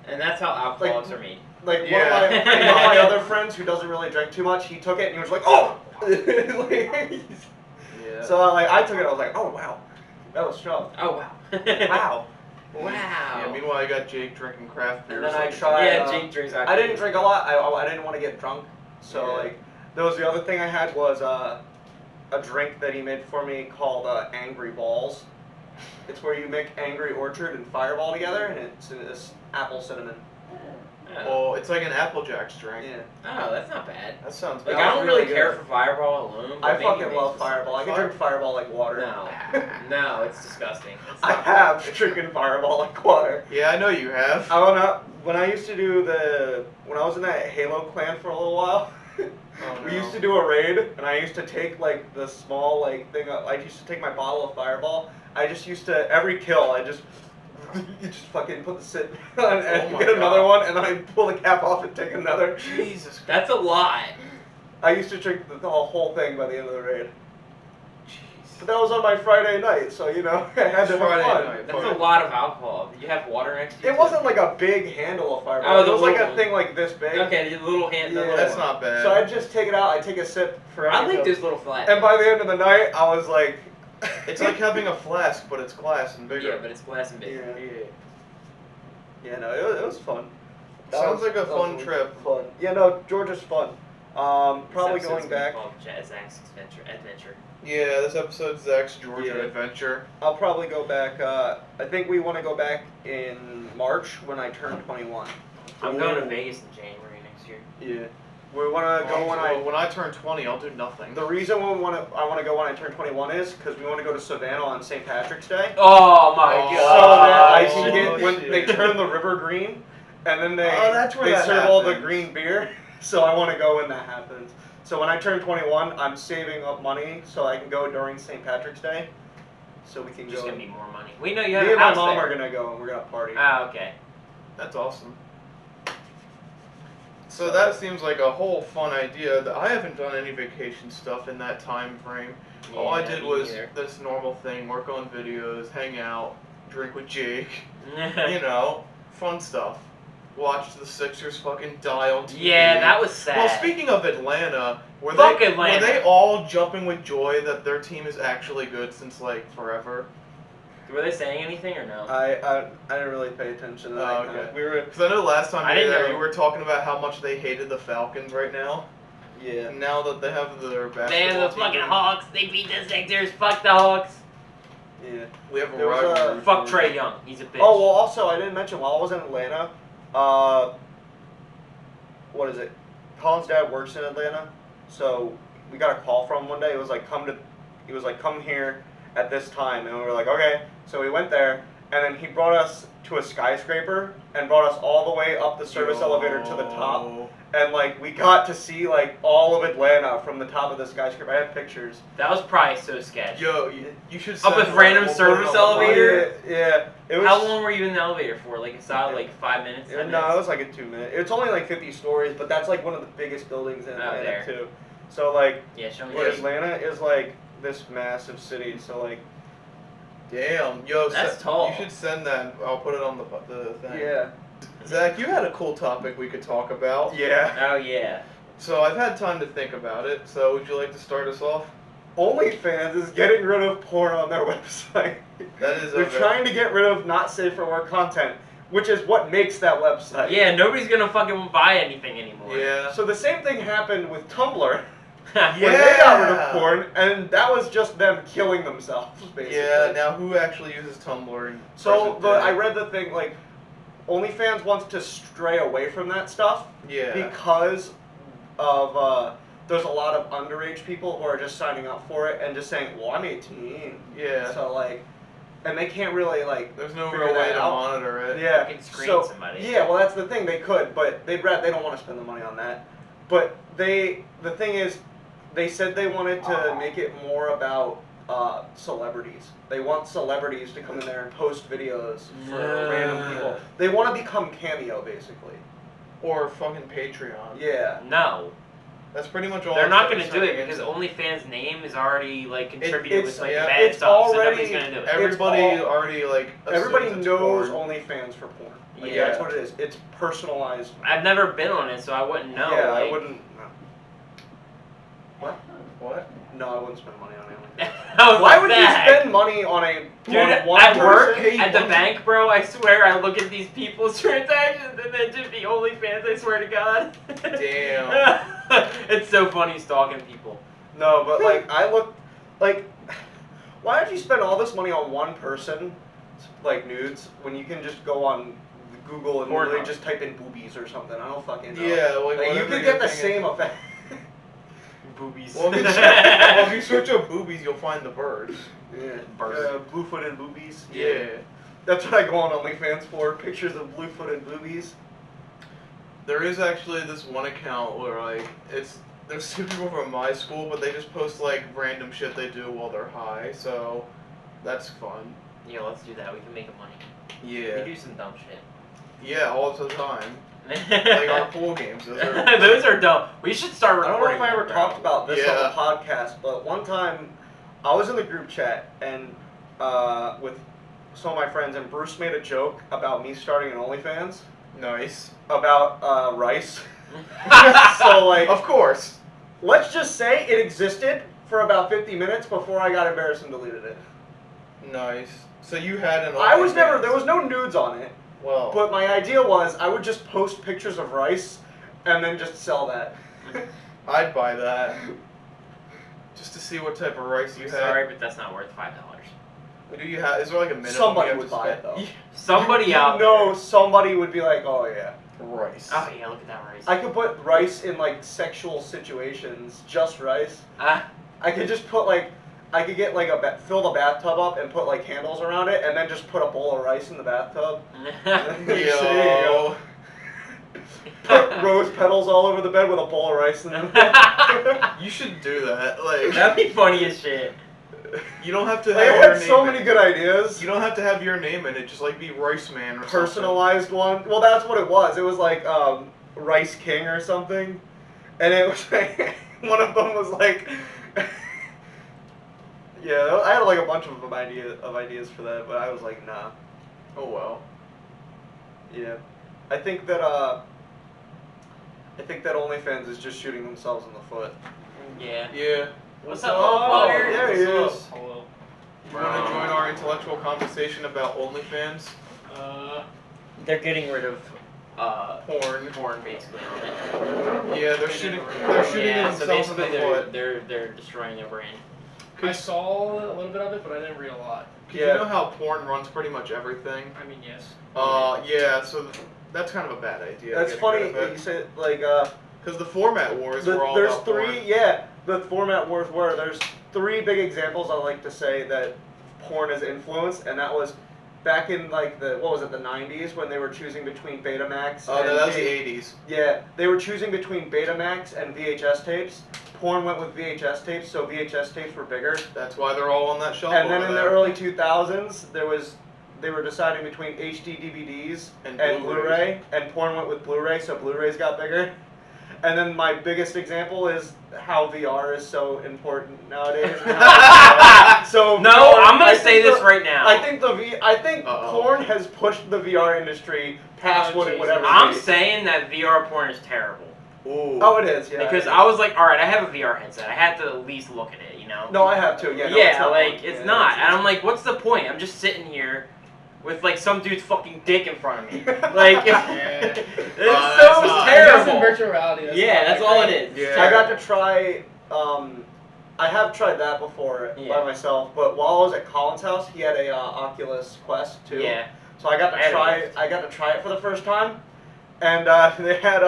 [SPEAKER 1] And that's how alcoholics are made.
[SPEAKER 3] Like
[SPEAKER 2] Yeah.
[SPEAKER 3] one of my other friends who doesn't really drink too much, he took it and he was like, oh!
[SPEAKER 2] Yeah.
[SPEAKER 3] So like I took it, I was like, oh wow, that was strong.
[SPEAKER 1] Oh, wow.
[SPEAKER 3] Wow.
[SPEAKER 1] Wow.
[SPEAKER 2] Yeah, meanwhile, I got Jake drinking craft beers.
[SPEAKER 3] And then I
[SPEAKER 2] like-
[SPEAKER 3] tried.
[SPEAKER 1] Yeah, Jake drinks alcohol.
[SPEAKER 3] I didn't drink a lot. I didn't want to get drunk. So
[SPEAKER 2] Yeah.
[SPEAKER 3] like, there was the other thing I had was a drink that he made for me called Angry Balls. It's where you make Angry Orchard and Fireball together, and it's apple cinnamon.
[SPEAKER 1] Oh.
[SPEAKER 2] Oh, it's like an Applejack's drink.
[SPEAKER 3] Yeah.
[SPEAKER 1] Oh, that's not bad.
[SPEAKER 2] That sounds
[SPEAKER 1] Like,
[SPEAKER 2] bad.
[SPEAKER 1] I don't
[SPEAKER 3] really
[SPEAKER 1] really care
[SPEAKER 3] good.
[SPEAKER 1] for Fireball alone. But
[SPEAKER 3] I
[SPEAKER 1] maybe
[SPEAKER 3] fucking
[SPEAKER 1] it
[SPEAKER 3] love
[SPEAKER 1] makes
[SPEAKER 3] Fireball. I can drink Fireball like water.
[SPEAKER 1] No. No, it's disgusting. It's
[SPEAKER 3] I
[SPEAKER 1] not-
[SPEAKER 3] have drinking Fireball like water.
[SPEAKER 2] Yeah, I know you have.
[SPEAKER 3] I don't know. When I used to do when I was in that Halo clan for a little while,
[SPEAKER 2] Oh,
[SPEAKER 3] we
[SPEAKER 2] no.
[SPEAKER 3] used to do a raid, and I used to take like the small like thing. I used to take my bottle of Fireball. I just used to every kill. I just you just fucking put the sit on and
[SPEAKER 2] Oh my
[SPEAKER 3] get another
[SPEAKER 2] God.
[SPEAKER 3] one, and then I pull the cap off and take another.
[SPEAKER 2] Jesus.
[SPEAKER 1] That's a lot.
[SPEAKER 3] I used to drink the whole thing by the end of the raid.
[SPEAKER 2] Jeez.
[SPEAKER 3] But that was on my Friday night, so you know I had to have
[SPEAKER 2] Friday
[SPEAKER 3] fun.
[SPEAKER 2] night.
[SPEAKER 1] That's a lot of alcohol. You have water next to you?
[SPEAKER 3] It wasn't like a big handle of Fireball.
[SPEAKER 1] Oh,
[SPEAKER 3] it
[SPEAKER 1] the
[SPEAKER 3] was like a
[SPEAKER 1] little-
[SPEAKER 3] thing like this big.
[SPEAKER 1] Okay, the little hand. The
[SPEAKER 3] Yeah.
[SPEAKER 1] little
[SPEAKER 2] That's
[SPEAKER 1] one.
[SPEAKER 2] not bad.
[SPEAKER 3] So I just take it out. I take a sip for
[SPEAKER 1] I
[SPEAKER 3] every
[SPEAKER 1] like
[SPEAKER 3] kill.
[SPEAKER 1] this little flat.
[SPEAKER 3] And by the end of the night, I was like,
[SPEAKER 2] It's like having a flask, but it's glass and bigger.
[SPEAKER 1] Yeah, but it's glass and big.
[SPEAKER 3] Yeah. Yeah, no, it was fun.
[SPEAKER 2] Sounds like a
[SPEAKER 3] that
[SPEAKER 2] fun
[SPEAKER 3] was
[SPEAKER 2] trip.
[SPEAKER 3] Fun. Yeah, no, Georgia's fun. Probably
[SPEAKER 1] This episode's
[SPEAKER 3] going
[SPEAKER 1] gonna be
[SPEAKER 3] back.
[SPEAKER 1] called Zack's Adventure.
[SPEAKER 2] Yeah, this episode's Zach's Georgia
[SPEAKER 3] Yeah.
[SPEAKER 2] adventure.
[SPEAKER 3] I'll probably go back. I think we want to go back in March when I turn 21.
[SPEAKER 1] I'm going to Vegas in January next year.
[SPEAKER 3] Yeah. We want to go
[SPEAKER 2] When I turn 20, I'll do nothing.
[SPEAKER 3] The reason I want to go when I turn 21 is because we want to go to Savannah on St. Patrick's Day.
[SPEAKER 1] Oh my
[SPEAKER 2] Oh,
[SPEAKER 3] So
[SPEAKER 1] god!
[SPEAKER 3] that I
[SPEAKER 2] Oh,
[SPEAKER 3] can get when
[SPEAKER 2] shit.
[SPEAKER 3] they turn the river green, and then they
[SPEAKER 2] Oh, that's where
[SPEAKER 3] they
[SPEAKER 2] that
[SPEAKER 3] serve all the
[SPEAKER 2] happens.
[SPEAKER 3] green beer. So I want to go when that happens. So when I turn 21, I'm saving up money so I can go during St. Patrick's Day, so we can
[SPEAKER 1] Just
[SPEAKER 3] go.
[SPEAKER 1] gonna be more money. We know you
[SPEAKER 3] Me
[SPEAKER 1] have
[SPEAKER 3] and
[SPEAKER 1] a
[SPEAKER 3] my
[SPEAKER 1] house
[SPEAKER 3] mom
[SPEAKER 1] there.
[SPEAKER 3] are gonna go and we're gonna party.
[SPEAKER 1] Ah, okay.
[SPEAKER 2] That's awesome. So that seems like a whole fun idea. I haven't done any vacation stuff in that time frame. All I
[SPEAKER 1] Yeah,
[SPEAKER 2] did
[SPEAKER 1] me
[SPEAKER 2] was
[SPEAKER 1] neither.
[SPEAKER 2] this normal thing: work on videos, hang out, drink with Jake. You know, fun stuff. Watch the Sixers fucking die on TV.
[SPEAKER 1] Yeah, that was sad.
[SPEAKER 2] Well, speaking of Atlanta, were
[SPEAKER 1] Fuck
[SPEAKER 2] they
[SPEAKER 1] Atlanta.
[SPEAKER 2] were they all jumping with joy that their team is actually good since like forever?
[SPEAKER 1] Were they saying anything or no?
[SPEAKER 3] I didn't really pay attention to that.
[SPEAKER 2] Oh,
[SPEAKER 3] kinda-
[SPEAKER 2] okay.
[SPEAKER 3] We were
[SPEAKER 2] Because I know last time
[SPEAKER 1] I
[SPEAKER 2] you were
[SPEAKER 1] didn't
[SPEAKER 2] there,
[SPEAKER 1] know.
[SPEAKER 2] you were talking about how much they hated the Falcons right now.
[SPEAKER 3] yeah.
[SPEAKER 2] And now that they have their basketball
[SPEAKER 1] Man, the
[SPEAKER 2] team,
[SPEAKER 1] fucking Hawks. They beat the Sixers. Fuck the Hawks.
[SPEAKER 3] Yeah.
[SPEAKER 2] we have a
[SPEAKER 3] There was a-
[SPEAKER 2] rivalry.
[SPEAKER 1] Fuck Trey Young. He's a bitch.
[SPEAKER 3] Oh well, also I didn't mention while I was in Atlanta, what is it? Colin's dad works in Atlanta, so we got a call from him one day. It was like come here at this time, and we were like okay. So we went there, and then he brought us to a skyscraper and brought us all the way up the service elevator to the top. And like we got to see like all of Atlanta from the top of the skyscraper. I have pictures.
[SPEAKER 1] That was probably so sketchy.
[SPEAKER 2] Yo, you should
[SPEAKER 1] Up with random service elevator?
[SPEAKER 3] Yeah. It was,
[SPEAKER 1] How long were you in the elevator for? Like, it's not like 5 minutes? 10
[SPEAKER 3] No,
[SPEAKER 1] minutes?
[SPEAKER 3] it was like a 2 minute. It's only like 50 stories, but that's like one of the biggest buildings in Atlanta
[SPEAKER 1] there.
[SPEAKER 3] too. So like,
[SPEAKER 1] Yeah, show me
[SPEAKER 3] Atlanta is like this massive city. So like,
[SPEAKER 2] damn, yo,
[SPEAKER 1] That's tall.
[SPEAKER 2] You should send that. I'll put it on the thing.
[SPEAKER 3] yeah.
[SPEAKER 2] Zach, you had a cool topic we could talk about.
[SPEAKER 3] Yeah.
[SPEAKER 1] Oh, yeah.
[SPEAKER 2] So I've had time to think about it. So would you like to start us off?
[SPEAKER 3] OnlyFans is getting rid of porn on their website.
[SPEAKER 2] That is.
[SPEAKER 3] They're trying to get rid of not safe for work content, which is what makes that website.
[SPEAKER 1] Yeah, nobody's gonna fucking buy anything anymore.
[SPEAKER 2] Yeah.
[SPEAKER 3] So the same thing happened with Tumblr.
[SPEAKER 2] Yeah.
[SPEAKER 3] When they got rid of porn, and that was just them killing themselves, basically.
[SPEAKER 2] Yeah. Now who actually uses Tumblr? In
[SPEAKER 3] So
[SPEAKER 2] present day?
[SPEAKER 3] I read the thing like, OnlyFans wants to stray away from that stuff
[SPEAKER 2] Yeah.
[SPEAKER 3] because of there's a lot of underage people who are just signing up for it and just saying, well, I'm 18.
[SPEAKER 2] Yeah.
[SPEAKER 3] So like, and they can't really like.
[SPEAKER 2] There's no
[SPEAKER 3] figure
[SPEAKER 2] real way
[SPEAKER 3] that
[SPEAKER 2] to
[SPEAKER 3] out.
[SPEAKER 2] monitor it.
[SPEAKER 3] Yeah.
[SPEAKER 1] You can screen
[SPEAKER 3] so,
[SPEAKER 1] somebody.
[SPEAKER 3] Yeah, well that's the thing, they could, but they don't want to spend the money on that. But the thing is, they said they wanted to make it more about celebrities. They want celebrities to come in there and post videos for
[SPEAKER 1] No.
[SPEAKER 3] random people. They want to become Cameo, basically.
[SPEAKER 2] Or fucking Patreon.
[SPEAKER 3] Yeah.
[SPEAKER 1] No.
[SPEAKER 2] That's pretty much all.
[SPEAKER 1] They're
[SPEAKER 2] it's
[SPEAKER 1] not gonna do
[SPEAKER 2] turning
[SPEAKER 1] it because
[SPEAKER 2] into.
[SPEAKER 1] OnlyFans' name is already like contributed
[SPEAKER 3] it's-
[SPEAKER 1] with like
[SPEAKER 2] yeah,
[SPEAKER 1] bad
[SPEAKER 3] it's
[SPEAKER 1] stuff, so
[SPEAKER 3] already-
[SPEAKER 1] nobody's gonna do it.
[SPEAKER 2] Everybody
[SPEAKER 3] It's all-
[SPEAKER 2] already like.
[SPEAKER 3] Everybody
[SPEAKER 2] assumes it's
[SPEAKER 3] knows
[SPEAKER 2] porn.
[SPEAKER 3] OnlyFans for porn. Like,
[SPEAKER 1] Yeah.
[SPEAKER 3] that's what it is. It's personalized.
[SPEAKER 1] I've never been on it, so I wouldn't know.
[SPEAKER 3] Yeah,
[SPEAKER 1] like,
[SPEAKER 3] I wouldn't. No.
[SPEAKER 2] What?
[SPEAKER 3] No, I wouldn't spend money on it.
[SPEAKER 1] I was
[SPEAKER 3] Why
[SPEAKER 1] like,
[SPEAKER 3] would
[SPEAKER 1] that?
[SPEAKER 3] you spend money on a
[SPEAKER 1] Dude,
[SPEAKER 3] on one
[SPEAKER 1] at work,
[SPEAKER 3] person?
[SPEAKER 1] at the bank, bro, I swear I look at these people's transactions and then just the OnlyFans, I swear to God.
[SPEAKER 2] Damn.
[SPEAKER 1] It's so funny stalking people.
[SPEAKER 3] No, but like I look like, why would you spend all this money on one person, like nudes, when you can just go on Google and
[SPEAKER 1] Pornhub.
[SPEAKER 3] literally just type in boobies or something? I don't fucking know.
[SPEAKER 2] Yeah, like,
[SPEAKER 3] Like, you
[SPEAKER 2] whatever
[SPEAKER 3] could
[SPEAKER 2] your
[SPEAKER 3] get the
[SPEAKER 2] thing is.
[SPEAKER 3] same effect.
[SPEAKER 1] Boobies.
[SPEAKER 2] Well, if you search up boobies, you'll find the birds.
[SPEAKER 3] Yeah,
[SPEAKER 1] Bird.
[SPEAKER 3] blue-footed boobies.
[SPEAKER 2] Yeah.
[SPEAKER 3] That's what I go on OnlyFans for, pictures of blue-footed boobies.
[SPEAKER 2] There is actually this one account where like there's two people from my school, but they just post like random shit they do while they're high, so that's fun.
[SPEAKER 1] Yeah, let's do that. We can make money.
[SPEAKER 2] Yeah.
[SPEAKER 1] We do some dumb shit.
[SPEAKER 2] Yeah, all the time. Like our pool games.
[SPEAKER 1] Those are dumb. We should start
[SPEAKER 3] I don't know
[SPEAKER 1] recording.
[SPEAKER 3] if I ever
[SPEAKER 1] them, bro.
[SPEAKER 3] talked about this
[SPEAKER 2] Yeah.
[SPEAKER 3] on the podcast, but one time I was in the group chat and with some of my friends, and Bruce made a joke about me starting an OnlyFans
[SPEAKER 2] Nice.
[SPEAKER 3] about rice. So like,
[SPEAKER 2] Of course.
[SPEAKER 3] let's just say it existed for about 50 minutes before I got embarrassed and deleted it.
[SPEAKER 2] Nice. So you had an.
[SPEAKER 3] I was never,
[SPEAKER 2] OnlyFans.
[SPEAKER 3] there was no nudes on it,
[SPEAKER 2] Well.
[SPEAKER 3] but my idea was I would just post pictures of rice and then just sell that.
[SPEAKER 2] I'd buy that. Just to see what type of rice you
[SPEAKER 1] I'm
[SPEAKER 2] had.
[SPEAKER 1] sorry, but that's not worth $5.
[SPEAKER 2] Do you have? Is there like a minimum?
[SPEAKER 3] Somebody
[SPEAKER 2] you have
[SPEAKER 3] would
[SPEAKER 2] to
[SPEAKER 3] buy it
[SPEAKER 2] spend?
[SPEAKER 3] though.
[SPEAKER 1] Somebody out
[SPEAKER 3] No,
[SPEAKER 1] there.
[SPEAKER 3] somebody would be like, oh yeah.
[SPEAKER 2] Rice.
[SPEAKER 1] Oh yeah, look at that rice.
[SPEAKER 3] I could put rice in like sexual situations, just rice.
[SPEAKER 1] Ah.
[SPEAKER 3] I could just put like, I could get like fill the bathtub up and put like handles around it, and then just put a bowl of rice in the bathtub. There you go. Put rose petals all over the bed with a bowl of rice in them.
[SPEAKER 2] You should do that. Like.
[SPEAKER 1] That'd be funny as shit.
[SPEAKER 2] You don't have to
[SPEAKER 3] I
[SPEAKER 2] have your
[SPEAKER 3] had
[SPEAKER 2] name.
[SPEAKER 3] so
[SPEAKER 2] in
[SPEAKER 3] many
[SPEAKER 2] it.
[SPEAKER 3] good ideas.
[SPEAKER 2] You don't have to have your name in it. Just like be Rice Man or
[SPEAKER 3] Personalized one. Well, that's what it was. It was like Rice King or something, and it was like, one of them was like, yeah, I had like a bunch of ideas for that, but I was like, nah.
[SPEAKER 2] something. Oh well.
[SPEAKER 3] Yeah, I think that OnlyFans is just shooting themselves in the foot.
[SPEAKER 1] Yeah.
[SPEAKER 2] Yeah.
[SPEAKER 1] What's up, motherfucker?
[SPEAKER 3] there he
[SPEAKER 2] What's
[SPEAKER 3] is.
[SPEAKER 2] up?
[SPEAKER 1] Hello.
[SPEAKER 2] You want to join our intellectual conversation about OnlyFans?
[SPEAKER 1] They're getting rid of
[SPEAKER 2] Porn.
[SPEAKER 1] basically on it.
[SPEAKER 2] Yeah, they're shooting. They're shooting
[SPEAKER 1] Yeah, so
[SPEAKER 2] themselves in the
[SPEAKER 1] basically
[SPEAKER 2] foot.
[SPEAKER 1] they're destroying their brand.
[SPEAKER 4] I saw a little bit of it, but I didn't read a lot.
[SPEAKER 2] Cause
[SPEAKER 3] Yeah.
[SPEAKER 2] you know how porn runs pretty much everything.
[SPEAKER 4] I mean, yes.
[SPEAKER 2] Yeah. So that's kind of a bad idea.
[SPEAKER 3] That's funny that you said like
[SPEAKER 2] Because the format wars were all
[SPEAKER 3] there's
[SPEAKER 2] about
[SPEAKER 3] three.
[SPEAKER 2] porn.
[SPEAKER 3] Yeah, the format wars were. There's three big examples I like to say that porn has influenced, and that was back in like the 90s when they were choosing between Betamax.
[SPEAKER 2] Oh,
[SPEAKER 3] and
[SPEAKER 2] no, that was the 80s.
[SPEAKER 3] Yeah, they were choosing between Betamax and VHS tapes. Porn went with VHS tapes, so VHS tapes were bigger.
[SPEAKER 2] That's why they're all on that shelf.
[SPEAKER 3] And then
[SPEAKER 2] over
[SPEAKER 3] in the
[SPEAKER 2] there.
[SPEAKER 3] early 2000s, they were deciding between HD DVDs and Blu-ray, and porn went with Blu-ray, so Blu-rays got bigger. And then my biggest example is how VR is so important nowadays. So
[SPEAKER 1] No,
[SPEAKER 3] VR,
[SPEAKER 1] I'm gonna say this right now.
[SPEAKER 3] I think porn has pushed the VR industry past what it would ever
[SPEAKER 1] I'm
[SPEAKER 3] be.
[SPEAKER 1] saying that VR porn is terrible.
[SPEAKER 2] Ooh.
[SPEAKER 3] Oh, it is, yeah.
[SPEAKER 1] Because I was like, alright, I have a VR headset. I had to at least look at it, you know?
[SPEAKER 3] No, I have to, yeah. No,
[SPEAKER 1] Yeah,
[SPEAKER 3] it's not
[SPEAKER 1] like,
[SPEAKER 3] fun.
[SPEAKER 1] it's
[SPEAKER 3] Yeah,
[SPEAKER 1] not.
[SPEAKER 3] it's-
[SPEAKER 1] And I'm like, what's the point? I'm just sitting here with, like, some dude's fucking dick in front of me. Like, it's
[SPEAKER 2] that's
[SPEAKER 1] so
[SPEAKER 2] not-
[SPEAKER 4] That's in
[SPEAKER 1] terrible.
[SPEAKER 4] virtual reality.
[SPEAKER 1] Yeah, that's all it is.
[SPEAKER 2] Yeah.
[SPEAKER 3] I got to try. I have tried that before
[SPEAKER 1] Yeah.
[SPEAKER 3] by myself, but while I was at Colin's house, he had a Oculus Quest too.
[SPEAKER 1] Yeah.
[SPEAKER 3] So I got to
[SPEAKER 1] I had
[SPEAKER 3] try.
[SPEAKER 1] it.
[SPEAKER 3] I got to try it for the first time, and they had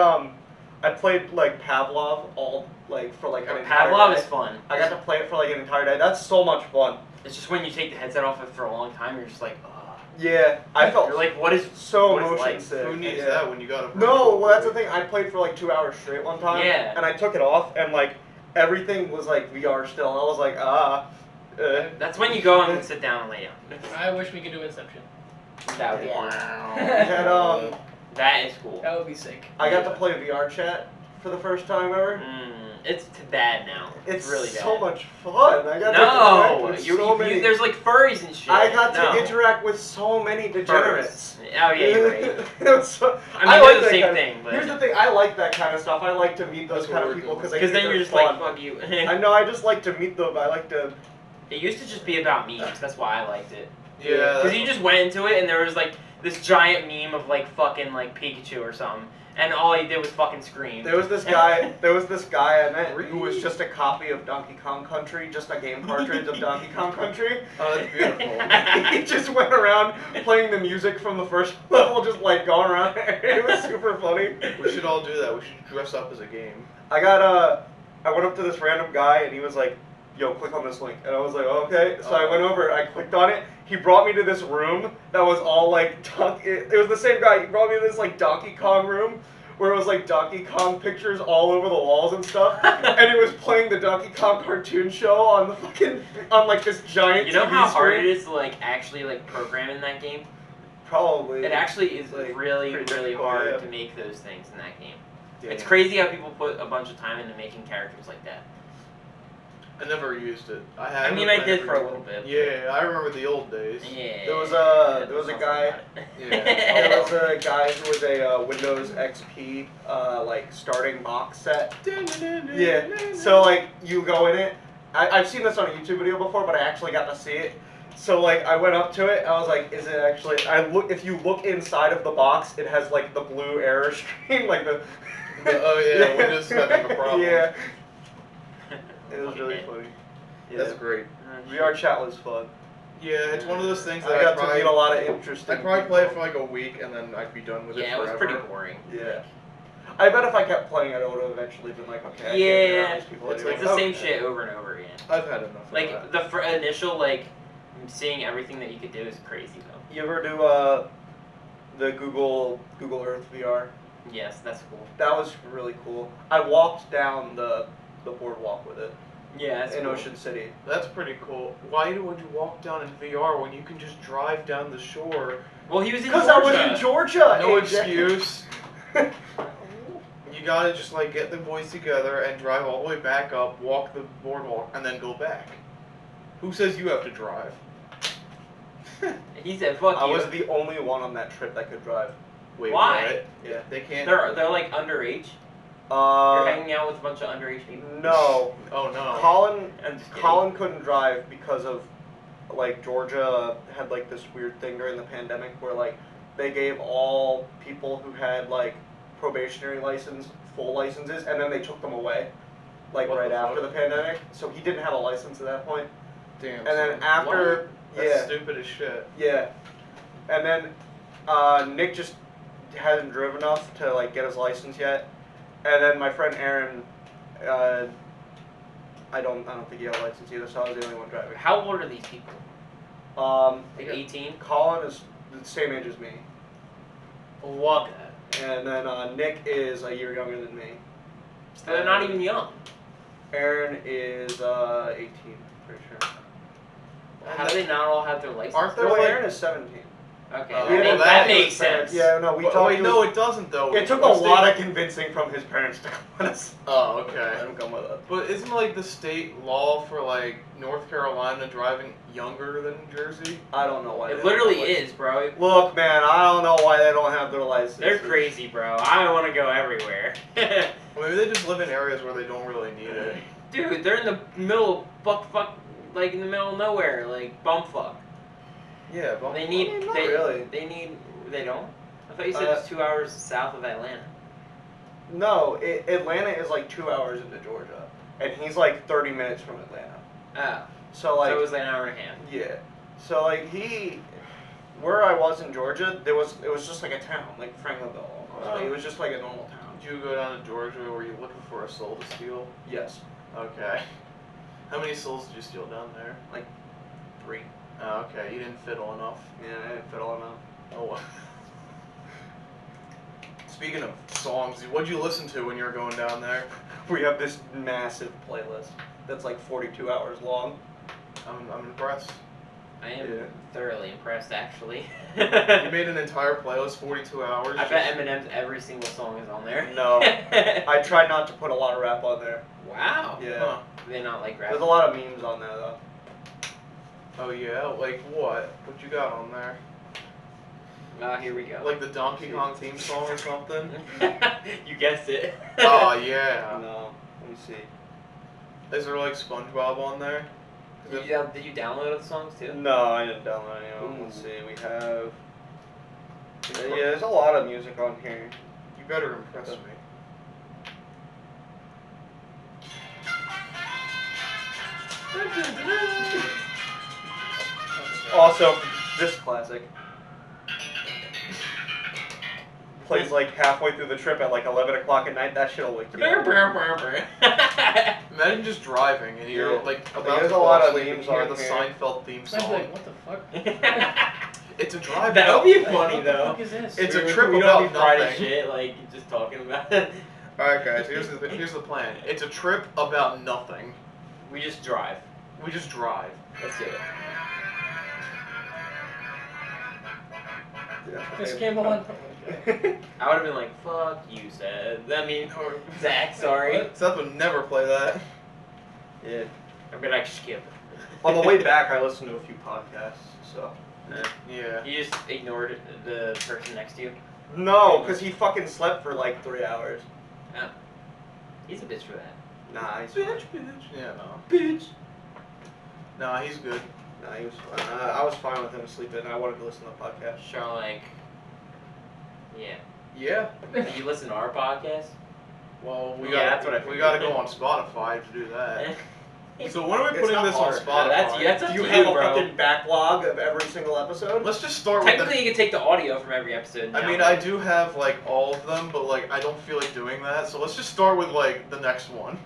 [SPEAKER 3] I played like Pavlov for an entire
[SPEAKER 1] Pavlov
[SPEAKER 3] day.
[SPEAKER 1] is fun.
[SPEAKER 3] I got to play it for like an entire day. That's so much fun.
[SPEAKER 1] It's just when you take the headset off after a long time, you're just like, ugh.
[SPEAKER 3] Yeah, I felt
[SPEAKER 1] You're like, what is
[SPEAKER 3] so
[SPEAKER 1] what is
[SPEAKER 3] motion
[SPEAKER 1] life?
[SPEAKER 3] sick.
[SPEAKER 2] Who needs
[SPEAKER 3] Yeah.
[SPEAKER 2] that when you got a
[SPEAKER 3] No, well that's the thing. I played for like 2 hours straight one time.
[SPEAKER 1] Yeah.
[SPEAKER 3] And I took it off, and like everything was like VR still. I was like,
[SPEAKER 1] That's when you go and sit down and lay down.
[SPEAKER 4] I wish we could do Inception.
[SPEAKER 1] That would be
[SPEAKER 3] We
[SPEAKER 1] cool.
[SPEAKER 3] had
[SPEAKER 1] That is cool.
[SPEAKER 4] That would be sick.
[SPEAKER 3] I got to play VR chat for the first time ever.
[SPEAKER 1] It's bad now.
[SPEAKER 3] It's
[SPEAKER 1] really bad.
[SPEAKER 3] so much fun. I got to
[SPEAKER 1] No,
[SPEAKER 3] interact with so many.
[SPEAKER 1] there's like furries and shit.
[SPEAKER 3] I got to
[SPEAKER 1] No.
[SPEAKER 3] interact with so many degenerates.
[SPEAKER 1] Furries. Oh yeah, you're right.
[SPEAKER 3] It was so-
[SPEAKER 1] I mean,
[SPEAKER 3] like
[SPEAKER 1] they're the
[SPEAKER 3] that
[SPEAKER 1] same
[SPEAKER 3] kind of-
[SPEAKER 1] thing, but
[SPEAKER 3] Here's the thing. I like that kind of stuff. I like to meet those
[SPEAKER 2] That's
[SPEAKER 3] kind
[SPEAKER 2] what
[SPEAKER 3] of
[SPEAKER 2] we're
[SPEAKER 3] people
[SPEAKER 2] doing.
[SPEAKER 3] because
[SPEAKER 1] then you're just
[SPEAKER 3] fun.
[SPEAKER 1] like, fuck you.
[SPEAKER 3] I know. I just like to meet them. I like to.
[SPEAKER 1] It used to just be about memes. That's why I liked it.
[SPEAKER 2] Yeah.
[SPEAKER 1] Because you just went into it and there was like this giant meme of like fucking like Pikachu or something, and all he did was fucking scream.
[SPEAKER 3] There was this guy. I met who was just a copy of Donkey Kong Country, just a game cartridge of Donkey Kong Country.
[SPEAKER 2] Oh, that's beautiful.
[SPEAKER 3] He just went around playing the music from the first level, just like going around there. It was super funny.
[SPEAKER 2] We should all do that. We should dress up as a game.
[SPEAKER 3] I went up to this random guy and he was like, yo, click on this link. And I was like, okay. So I went over, I clicked on it. He brought me to this room that was all like, it was the same guy. He brought me to this like Donkey Kong room where it was like Donkey Kong pictures all over the walls and stuff. And it was playing the Donkey Kong cartoon show on the on like this giant
[SPEAKER 1] You know
[SPEAKER 3] TV
[SPEAKER 1] how hard
[SPEAKER 3] screen.
[SPEAKER 1] it is to like actually like program in that game?
[SPEAKER 3] Probably.
[SPEAKER 1] It actually is
[SPEAKER 3] Like,
[SPEAKER 1] really,
[SPEAKER 3] pretty
[SPEAKER 1] really
[SPEAKER 3] difficult,
[SPEAKER 1] hard
[SPEAKER 3] yeah.
[SPEAKER 1] to make those things in that game.
[SPEAKER 2] Yeah.
[SPEAKER 1] It's crazy how people put a bunch of time into making characters like that.
[SPEAKER 2] I never used it.
[SPEAKER 1] I mean, I did for a little bit.
[SPEAKER 2] Yeah, I remember the old days.
[SPEAKER 1] Yeah.
[SPEAKER 3] There was a guy.
[SPEAKER 2] Yeah.
[SPEAKER 3] There was a guy who was a Windows XP like starting box set. Yeah. So like you go in it. I've seen this on a YouTube video before, but I actually got to see it. So like I went up to it. I was like, is it actually? If you look inside of the box, it has like the blue error screen, like the.
[SPEAKER 2] Oh yeah, Windows having a problem.
[SPEAKER 3] Yeah. It was
[SPEAKER 1] Fucking
[SPEAKER 3] really
[SPEAKER 1] hit.
[SPEAKER 3] funny.
[SPEAKER 2] That's great.
[SPEAKER 3] VR chat was fun.
[SPEAKER 2] Yeah, it's one of those things that
[SPEAKER 3] I
[SPEAKER 2] I
[SPEAKER 3] got to
[SPEAKER 2] probably,
[SPEAKER 3] meet a lot of interesting.
[SPEAKER 2] I'd probably play it for
[SPEAKER 3] people.
[SPEAKER 2] like a week and then I'd be done with
[SPEAKER 1] Yeah,
[SPEAKER 2] it
[SPEAKER 1] it was
[SPEAKER 2] forever.
[SPEAKER 1] pretty boring.
[SPEAKER 3] Yeah. I bet if I kept playing it, I would have eventually been like, okay. I can't be
[SPEAKER 1] Yeah,
[SPEAKER 3] around these people
[SPEAKER 2] it's
[SPEAKER 3] anymore.
[SPEAKER 1] It's the same
[SPEAKER 2] Okay.
[SPEAKER 1] shit over and over again.
[SPEAKER 2] I've had enough of
[SPEAKER 1] Like
[SPEAKER 2] that.
[SPEAKER 1] the initial like seeing everything that you could do is crazy though.
[SPEAKER 3] You ever do the Google Earth VR?
[SPEAKER 1] Yes, that's cool.
[SPEAKER 3] That was really cool. I walked down the boardwalk with it
[SPEAKER 1] Yeah, that's
[SPEAKER 3] in
[SPEAKER 1] cool.
[SPEAKER 3] Ocean City.
[SPEAKER 2] That's pretty cool. Why would you walk down in VR when you can just drive down the shore?
[SPEAKER 1] Well, he was in
[SPEAKER 3] Because
[SPEAKER 1] Georgia.
[SPEAKER 3] I was in Georgia.
[SPEAKER 2] No
[SPEAKER 3] AJ.
[SPEAKER 2] excuse. You gotta just like get the boys together and drive all the way back up, walk the boardwalk, and then go back. Who says you have to drive?
[SPEAKER 1] He said, "Fuck
[SPEAKER 3] I
[SPEAKER 1] you."
[SPEAKER 3] was the only one on that trip that could drive.
[SPEAKER 2] Wait,
[SPEAKER 1] Why?
[SPEAKER 2] what?
[SPEAKER 3] Yeah.
[SPEAKER 2] They can't.
[SPEAKER 1] They're like underage. You're
[SPEAKER 3] Uh,
[SPEAKER 1] hanging out with a bunch of underage people.
[SPEAKER 3] no.
[SPEAKER 2] Oh no.
[SPEAKER 3] Colin
[SPEAKER 1] I'm just kidding.
[SPEAKER 3] Colin couldn't drive because of like Georgia had like this weird thing during the pandemic where like they gave all people who had like probationary license full licenses and then they took them away like
[SPEAKER 2] What
[SPEAKER 3] right
[SPEAKER 2] the
[SPEAKER 3] after
[SPEAKER 2] fuck?
[SPEAKER 3] the pandemic. So he didn't have a license at that point.
[SPEAKER 2] Damn.
[SPEAKER 3] And then
[SPEAKER 2] son.
[SPEAKER 3] after
[SPEAKER 2] That's
[SPEAKER 3] yeah.
[SPEAKER 2] stupid as shit.
[SPEAKER 3] Yeah. And then Nick just hasn't driven enough to like get his license yet. And then my friend Aaron, I don't think he had a license either, so I was the only one driving.
[SPEAKER 1] How old are these people?
[SPEAKER 3] Um,
[SPEAKER 1] Like 18?
[SPEAKER 3] Colin is the same age as me.
[SPEAKER 1] Love that.
[SPEAKER 3] And then Nick is a year younger than me.
[SPEAKER 1] So they're not even young.
[SPEAKER 3] Aaron is 18, pretty sure.
[SPEAKER 1] How do they not all have their license?
[SPEAKER 2] Aren't there
[SPEAKER 3] No,
[SPEAKER 2] like...
[SPEAKER 3] Aaron is 17.
[SPEAKER 1] Okay,
[SPEAKER 2] Oh,
[SPEAKER 1] that,
[SPEAKER 2] well,
[SPEAKER 1] that
[SPEAKER 2] that
[SPEAKER 1] makes
[SPEAKER 3] His parents-
[SPEAKER 1] sense.
[SPEAKER 3] Yeah, no, we
[SPEAKER 2] But,
[SPEAKER 3] talked.
[SPEAKER 2] wait, no, it doesn't though.
[SPEAKER 3] It took a
[SPEAKER 2] The
[SPEAKER 3] lot of
[SPEAKER 2] state-
[SPEAKER 3] convincing from his parents to come with us.
[SPEAKER 2] Oh,
[SPEAKER 3] Let
[SPEAKER 2] okay.
[SPEAKER 3] him come with us.
[SPEAKER 2] But isn't like the state law for like North Carolina driving younger than New Jersey?
[SPEAKER 3] I don't know why.
[SPEAKER 1] It
[SPEAKER 3] they
[SPEAKER 1] literally
[SPEAKER 3] don't have
[SPEAKER 1] is, bro.
[SPEAKER 3] license. Look, man, I don't know why they don't have their license.
[SPEAKER 1] They're crazy, bro. I want to go everywhere.
[SPEAKER 2] Or maybe they just live in areas where they don't really need it.
[SPEAKER 1] Dude, they're in the middle of like in the middle of nowhere, like bumfuck.
[SPEAKER 2] Yeah, but
[SPEAKER 1] They need,
[SPEAKER 3] I mean, not
[SPEAKER 1] they,
[SPEAKER 3] really.
[SPEAKER 1] they need, they don't? I thought you said it's 2 hours south of Atlanta.
[SPEAKER 3] No, Atlanta is like 2 hours into Georgia, and he's like 30 minutes from Atlanta.
[SPEAKER 1] Oh,
[SPEAKER 3] So like,
[SPEAKER 1] so it was like an hour and a half.
[SPEAKER 3] yeah. So like where I was in Georgia, it was just like a town, like Franklinville almost. Like, it was just like a normal town.
[SPEAKER 2] did you go down to Georgia? Were you looking for a soul to steal?
[SPEAKER 3] Yes.
[SPEAKER 2] Okay. How many souls did you steal down there?
[SPEAKER 3] 3.
[SPEAKER 2] Oh, okay. You didn't fiddle enough.
[SPEAKER 3] Yeah, I didn't fit all enough.
[SPEAKER 2] Oh. Well. Speaking of songs, what'd you listen to when you were going down there?
[SPEAKER 3] We have this massive playlist that's like 42 hours long.
[SPEAKER 2] I'm impressed.
[SPEAKER 1] I am
[SPEAKER 3] Yeah.
[SPEAKER 1] thoroughly impressed, actually.
[SPEAKER 2] You made an entire playlist, 42 hours.
[SPEAKER 1] I bet Eminem's every single song is on there.
[SPEAKER 3] No. I tried not to put a lot of rap on there.
[SPEAKER 1] Wow.
[SPEAKER 3] Yeah.
[SPEAKER 2] Huh.
[SPEAKER 1] Do they not like rap?
[SPEAKER 3] There's a lot of memes on there though.
[SPEAKER 2] Oh yeah, like what? What you got on there?
[SPEAKER 1] Here we go.
[SPEAKER 2] Like the Donkey Kong theme song or something?
[SPEAKER 1] You guessed it.
[SPEAKER 2] Oh yeah.
[SPEAKER 3] No. Let me see.
[SPEAKER 2] Is there like SpongeBob on there?
[SPEAKER 1] Did you download the songs too?
[SPEAKER 3] No, I didn't download any of them.
[SPEAKER 1] Ooh.
[SPEAKER 3] Let's see. We have. Yeah, there's a lot of music on here.
[SPEAKER 2] You better impress me.
[SPEAKER 3] Also, this classic plays like halfway through the trip at like 11 o'clock at night. That shit'll wake you up.
[SPEAKER 2] Imagine just driving and you're
[SPEAKER 3] Yeah.
[SPEAKER 2] like about
[SPEAKER 3] There's
[SPEAKER 2] to
[SPEAKER 3] a
[SPEAKER 2] fall
[SPEAKER 3] lot of
[SPEAKER 2] asleep and
[SPEAKER 3] memes
[SPEAKER 2] you hear
[SPEAKER 3] on
[SPEAKER 2] the
[SPEAKER 3] here.
[SPEAKER 2] Seinfeld theme
[SPEAKER 4] I'd be
[SPEAKER 2] song.
[SPEAKER 4] like, what the fuck?
[SPEAKER 2] It's a drive.
[SPEAKER 1] That would be
[SPEAKER 2] out.
[SPEAKER 1] funny
[SPEAKER 4] What the
[SPEAKER 1] though.
[SPEAKER 4] fuck is this?
[SPEAKER 2] It's a
[SPEAKER 1] We-
[SPEAKER 2] trip
[SPEAKER 1] we
[SPEAKER 2] about
[SPEAKER 1] don't be Friday
[SPEAKER 2] nothing.
[SPEAKER 1] shit, like just talking about it.
[SPEAKER 2] All right, guys. Here's the plan. It's a trip about nothing.
[SPEAKER 1] We just drive.
[SPEAKER 2] We just drive.
[SPEAKER 1] Let's do it.
[SPEAKER 4] This came on.
[SPEAKER 1] I would have been like, "Fuck you, Seth." I mean, Zach. Sorry.
[SPEAKER 2] Seth would never play that.
[SPEAKER 3] Yeah.
[SPEAKER 1] I'm gonna skip.
[SPEAKER 3] On the way back, I listened to a few podcasts. So.
[SPEAKER 2] Yeah.
[SPEAKER 1] You just ignored the person next to you.
[SPEAKER 3] No, because he fucking slept for like 3 hours.
[SPEAKER 1] He's a bitch for that.
[SPEAKER 3] Nah, he's
[SPEAKER 2] Bitch,
[SPEAKER 3] fine.
[SPEAKER 2] bitch. Yeah, no.
[SPEAKER 1] Bitch.
[SPEAKER 2] Nah, he's good.
[SPEAKER 3] Nah, he was fine. I was fine with him sleeping. I wanted to listen to the podcast.
[SPEAKER 1] Sure, like, yeah.
[SPEAKER 2] Yeah.
[SPEAKER 1] Did you listen to our podcast?
[SPEAKER 2] Well, we
[SPEAKER 1] Yeah,
[SPEAKER 2] gotta,
[SPEAKER 1] that's what I
[SPEAKER 2] we
[SPEAKER 1] figured.
[SPEAKER 2] gotta go on Spotify to do that. So when are we
[SPEAKER 3] It's
[SPEAKER 2] putting
[SPEAKER 3] not
[SPEAKER 2] this on
[SPEAKER 3] hard.
[SPEAKER 2] Spotify?
[SPEAKER 1] That's up
[SPEAKER 3] Do you
[SPEAKER 1] to
[SPEAKER 3] have
[SPEAKER 1] you,
[SPEAKER 3] a
[SPEAKER 1] bro.
[SPEAKER 3] fucking backlog of every single episode?
[SPEAKER 2] Let's just start with
[SPEAKER 1] Technically, you can take the audio from every episode.
[SPEAKER 2] I mean, I do have like all of them, but like I don't feel like doing that. So let's just start with like the next one.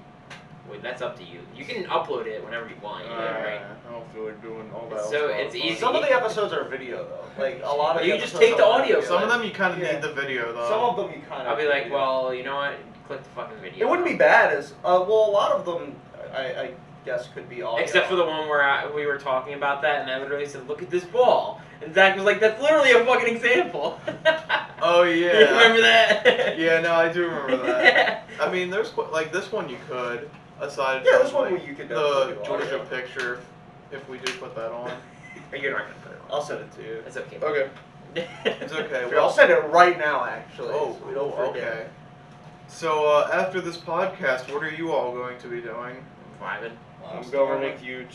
[SPEAKER 1] Wait, that's up to you. You can upload it whenever you want. Right?
[SPEAKER 2] I don't feel like doing all that.
[SPEAKER 1] So
[SPEAKER 2] on
[SPEAKER 1] it's
[SPEAKER 2] Spotify.
[SPEAKER 1] easy.
[SPEAKER 3] Some of the episodes are video though. Like a lot of.
[SPEAKER 1] You
[SPEAKER 3] the
[SPEAKER 1] just
[SPEAKER 3] episodes
[SPEAKER 1] take the
[SPEAKER 3] don't have
[SPEAKER 1] audio
[SPEAKER 3] video.
[SPEAKER 2] Some of them you kind of
[SPEAKER 3] Yeah.
[SPEAKER 2] need the video though.
[SPEAKER 3] Some of them you kind of.
[SPEAKER 1] I'll be like, well, you know what? Click the fucking video.
[SPEAKER 3] It wouldn't be bad as well. A lot of them, I guess, could be audio.
[SPEAKER 1] Except for the one where we were talking about that, and I literally said, "Look at this ball," and Zach was like, "That's literally a fucking example."
[SPEAKER 2] Oh yeah.
[SPEAKER 1] You remember that?
[SPEAKER 2] Yeah, no, I do remember that. I mean, there's like this one you could, aside
[SPEAKER 3] Yeah,
[SPEAKER 2] from
[SPEAKER 3] this one
[SPEAKER 2] like,
[SPEAKER 3] you could
[SPEAKER 2] the
[SPEAKER 3] definitely do
[SPEAKER 2] Georgia
[SPEAKER 3] audio.
[SPEAKER 2] picture, if we do put that on.
[SPEAKER 1] You're not gonna put it on.
[SPEAKER 3] I'll send it to you.
[SPEAKER 1] It's okay.
[SPEAKER 2] Okay. It's okay.
[SPEAKER 3] Here, I'll send it right now, actually.
[SPEAKER 2] Oh,
[SPEAKER 3] so we don't forget.
[SPEAKER 2] okay. So after this podcast, what are you all going to be doing?
[SPEAKER 1] Vibing.
[SPEAKER 3] I'm going with you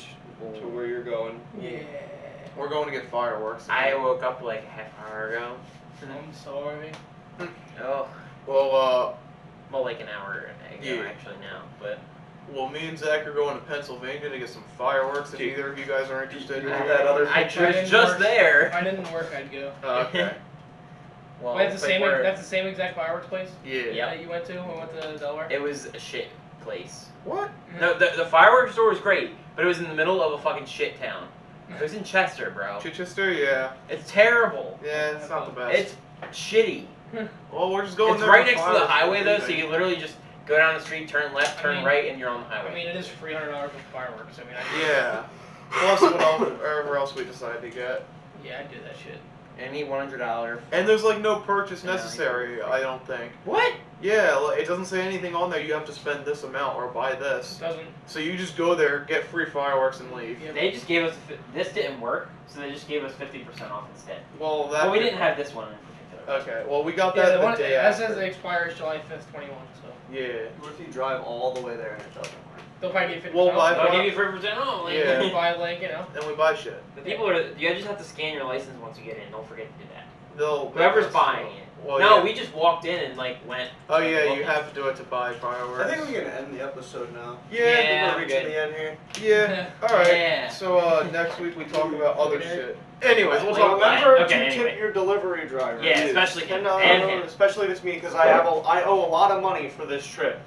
[SPEAKER 3] to where you're going.
[SPEAKER 4] Yeah.
[SPEAKER 2] We're going to get fireworks.
[SPEAKER 1] I woke up like a half hour ago.
[SPEAKER 4] I'm sorry.
[SPEAKER 1] Oh,
[SPEAKER 2] Well,
[SPEAKER 1] well, like an hour ago
[SPEAKER 2] Yeah.
[SPEAKER 1] actually now, but
[SPEAKER 2] me and Zach are going to Pennsylvania to get some fireworks. If
[SPEAKER 3] Dude.
[SPEAKER 2] either of you guys are interested.
[SPEAKER 3] You have that other
[SPEAKER 1] I
[SPEAKER 3] picture?
[SPEAKER 1] was just
[SPEAKER 4] If
[SPEAKER 1] there.
[SPEAKER 4] I didn't work, I'd go.
[SPEAKER 2] Okay.
[SPEAKER 1] Well,
[SPEAKER 4] Wait, that's the
[SPEAKER 1] but
[SPEAKER 4] same.
[SPEAKER 1] we're-
[SPEAKER 4] That's the same exact fireworks place
[SPEAKER 2] Yeah.
[SPEAKER 1] Yep.
[SPEAKER 4] that you went to when we went to Delaware.
[SPEAKER 1] It was a shit place.
[SPEAKER 2] What?
[SPEAKER 1] No, the fireworks store was great, but it was in the middle of a fucking shit town. It was in Chester, bro.
[SPEAKER 2] Chichester, yeah.
[SPEAKER 1] It's terrible.
[SPEAKER 2] Yeah, it's not the best.
[SPEAKER 1] It's shitty.
[SPEAKER 2] Well, we're just going
[SPEAKER 1] It's
[SPEAKER 2] there.
[SPEAKER 1] right
[SPEAKER 2] on
[SPEAKER 1] next to the
[SPEAKER 2] fireworks
[SPEAKER 1] highway though, so
[SPEAKER 2] leaving.
[SPEAKER 1] you literally just go down the street, turn left, turn
[SPEAKER 4] mean-
[SPEAKER 1] right, and you're on the
[SPEAKER 4] I
[SPEAKER 1] highway.
[SPEAKER 4] mean, it is $300 for fireworks. I mean, I
[SPEAKER 2] Yeah. Plus whatever else we decide to get.
[SPEAKER 4] Yeah, I'd do that shit.
[SPEAKER 1] Any $100.
[SPEAKER 2] And there's like no purchase
[SPEAKER 1] Yeah,
[SPEAKER 2] necessary, I don't think.
[SPEAKER 1] What?
[SPEAKER 2] Yeah, like, it doesn't say anything on there. You have to spend this amount or buy
[SPEAKER 4] It
[SPEAKER 2] this.
[SPEAKER 4] doesn't.
[SPEAKER 2] So you just go there, get free fireworks, and leave.
[SPEAKER 4] Yeah,
[SPEAKER 1] They just gave us this didn't work, so they just gave us 50% off instead.
[SPEAKER 2] Well, that.
[SPEAKER 1] But we
[SPEAKER 2] could-
[SPEAKER 1] didn't have this one in particular.
[SPEAKER 2] Okay, well we got
[SPEAKER 4] Yeah,
[SPEAKER 2] that
[SPEAKER 4] the
[SPEAKER 2] the
[SPEAKER 4] one
[SPEAKER 2] day
[SPEAKER 4] that
[SPEAKER 2] after.
[SPEAKER 4] says it expires July 5th, 21. So
[SPEAKER 2] Yeah.
[SPEAKER 3] What if you drive all the way there and it doesn't work?
[SPEAKER 4] they'll probably give you 50%
[SPEAKER 2] Well,
[SPEAKER 4] off.
[SPEAKER 1] They'll give you 3% off. Like,
[SPEAKER 2] Yeah.
[SPEAKER 4] You buy like, you know.
[SPEAKER 2] And we buy shit.
[SPEAKER 1] The people are. You just have to scan your license once you get in. Don't forget to do that.
[SPEAKER 2] They'll.
[SPEAKER 1] Whoever's
[SPEAKER 2] that's-
[SPEAKER 1] buying it.
[SPEAKER 2] Well,
[SPEAKER 1] No,
[SPEAKER 2] yeah.
[SPEAKER 1] we just walked in and like went.
[SPEAKER 2] Oh yeah, you
[SPEAKER 1] Okay.
[SPEAKER 2] have to do it to buy fireworks.
[SPEAKER 3] I think we can end the episode now.
[SPEAKER 2] Yeah.
[SPEAKER 1] Yeah.
[SPEAKER 3] We're reaching the end here.
[SPEAKER 2] Yeah. All right.
[SPEAKER 1] Yeah.
[SPEAKER 2] So next week we talk about other shit. Anyways, we'll
[SPEAKER 1] Like,
[SPEAKER 2] talk about.
[SPEAKER 3] Remember
[SPEAKER 1] Okay,
[SPEAKER 3] to
[SPEAKER 1] anyway.
[SPEAKER 3] tip your delivery driver.
[SPEAKER 1] Yeah, especially him.
[SPEAKER 3] And
[SPEAKER 1] And him.
[SPEAKER 3] especially this me because I owe a lot of money for this trip.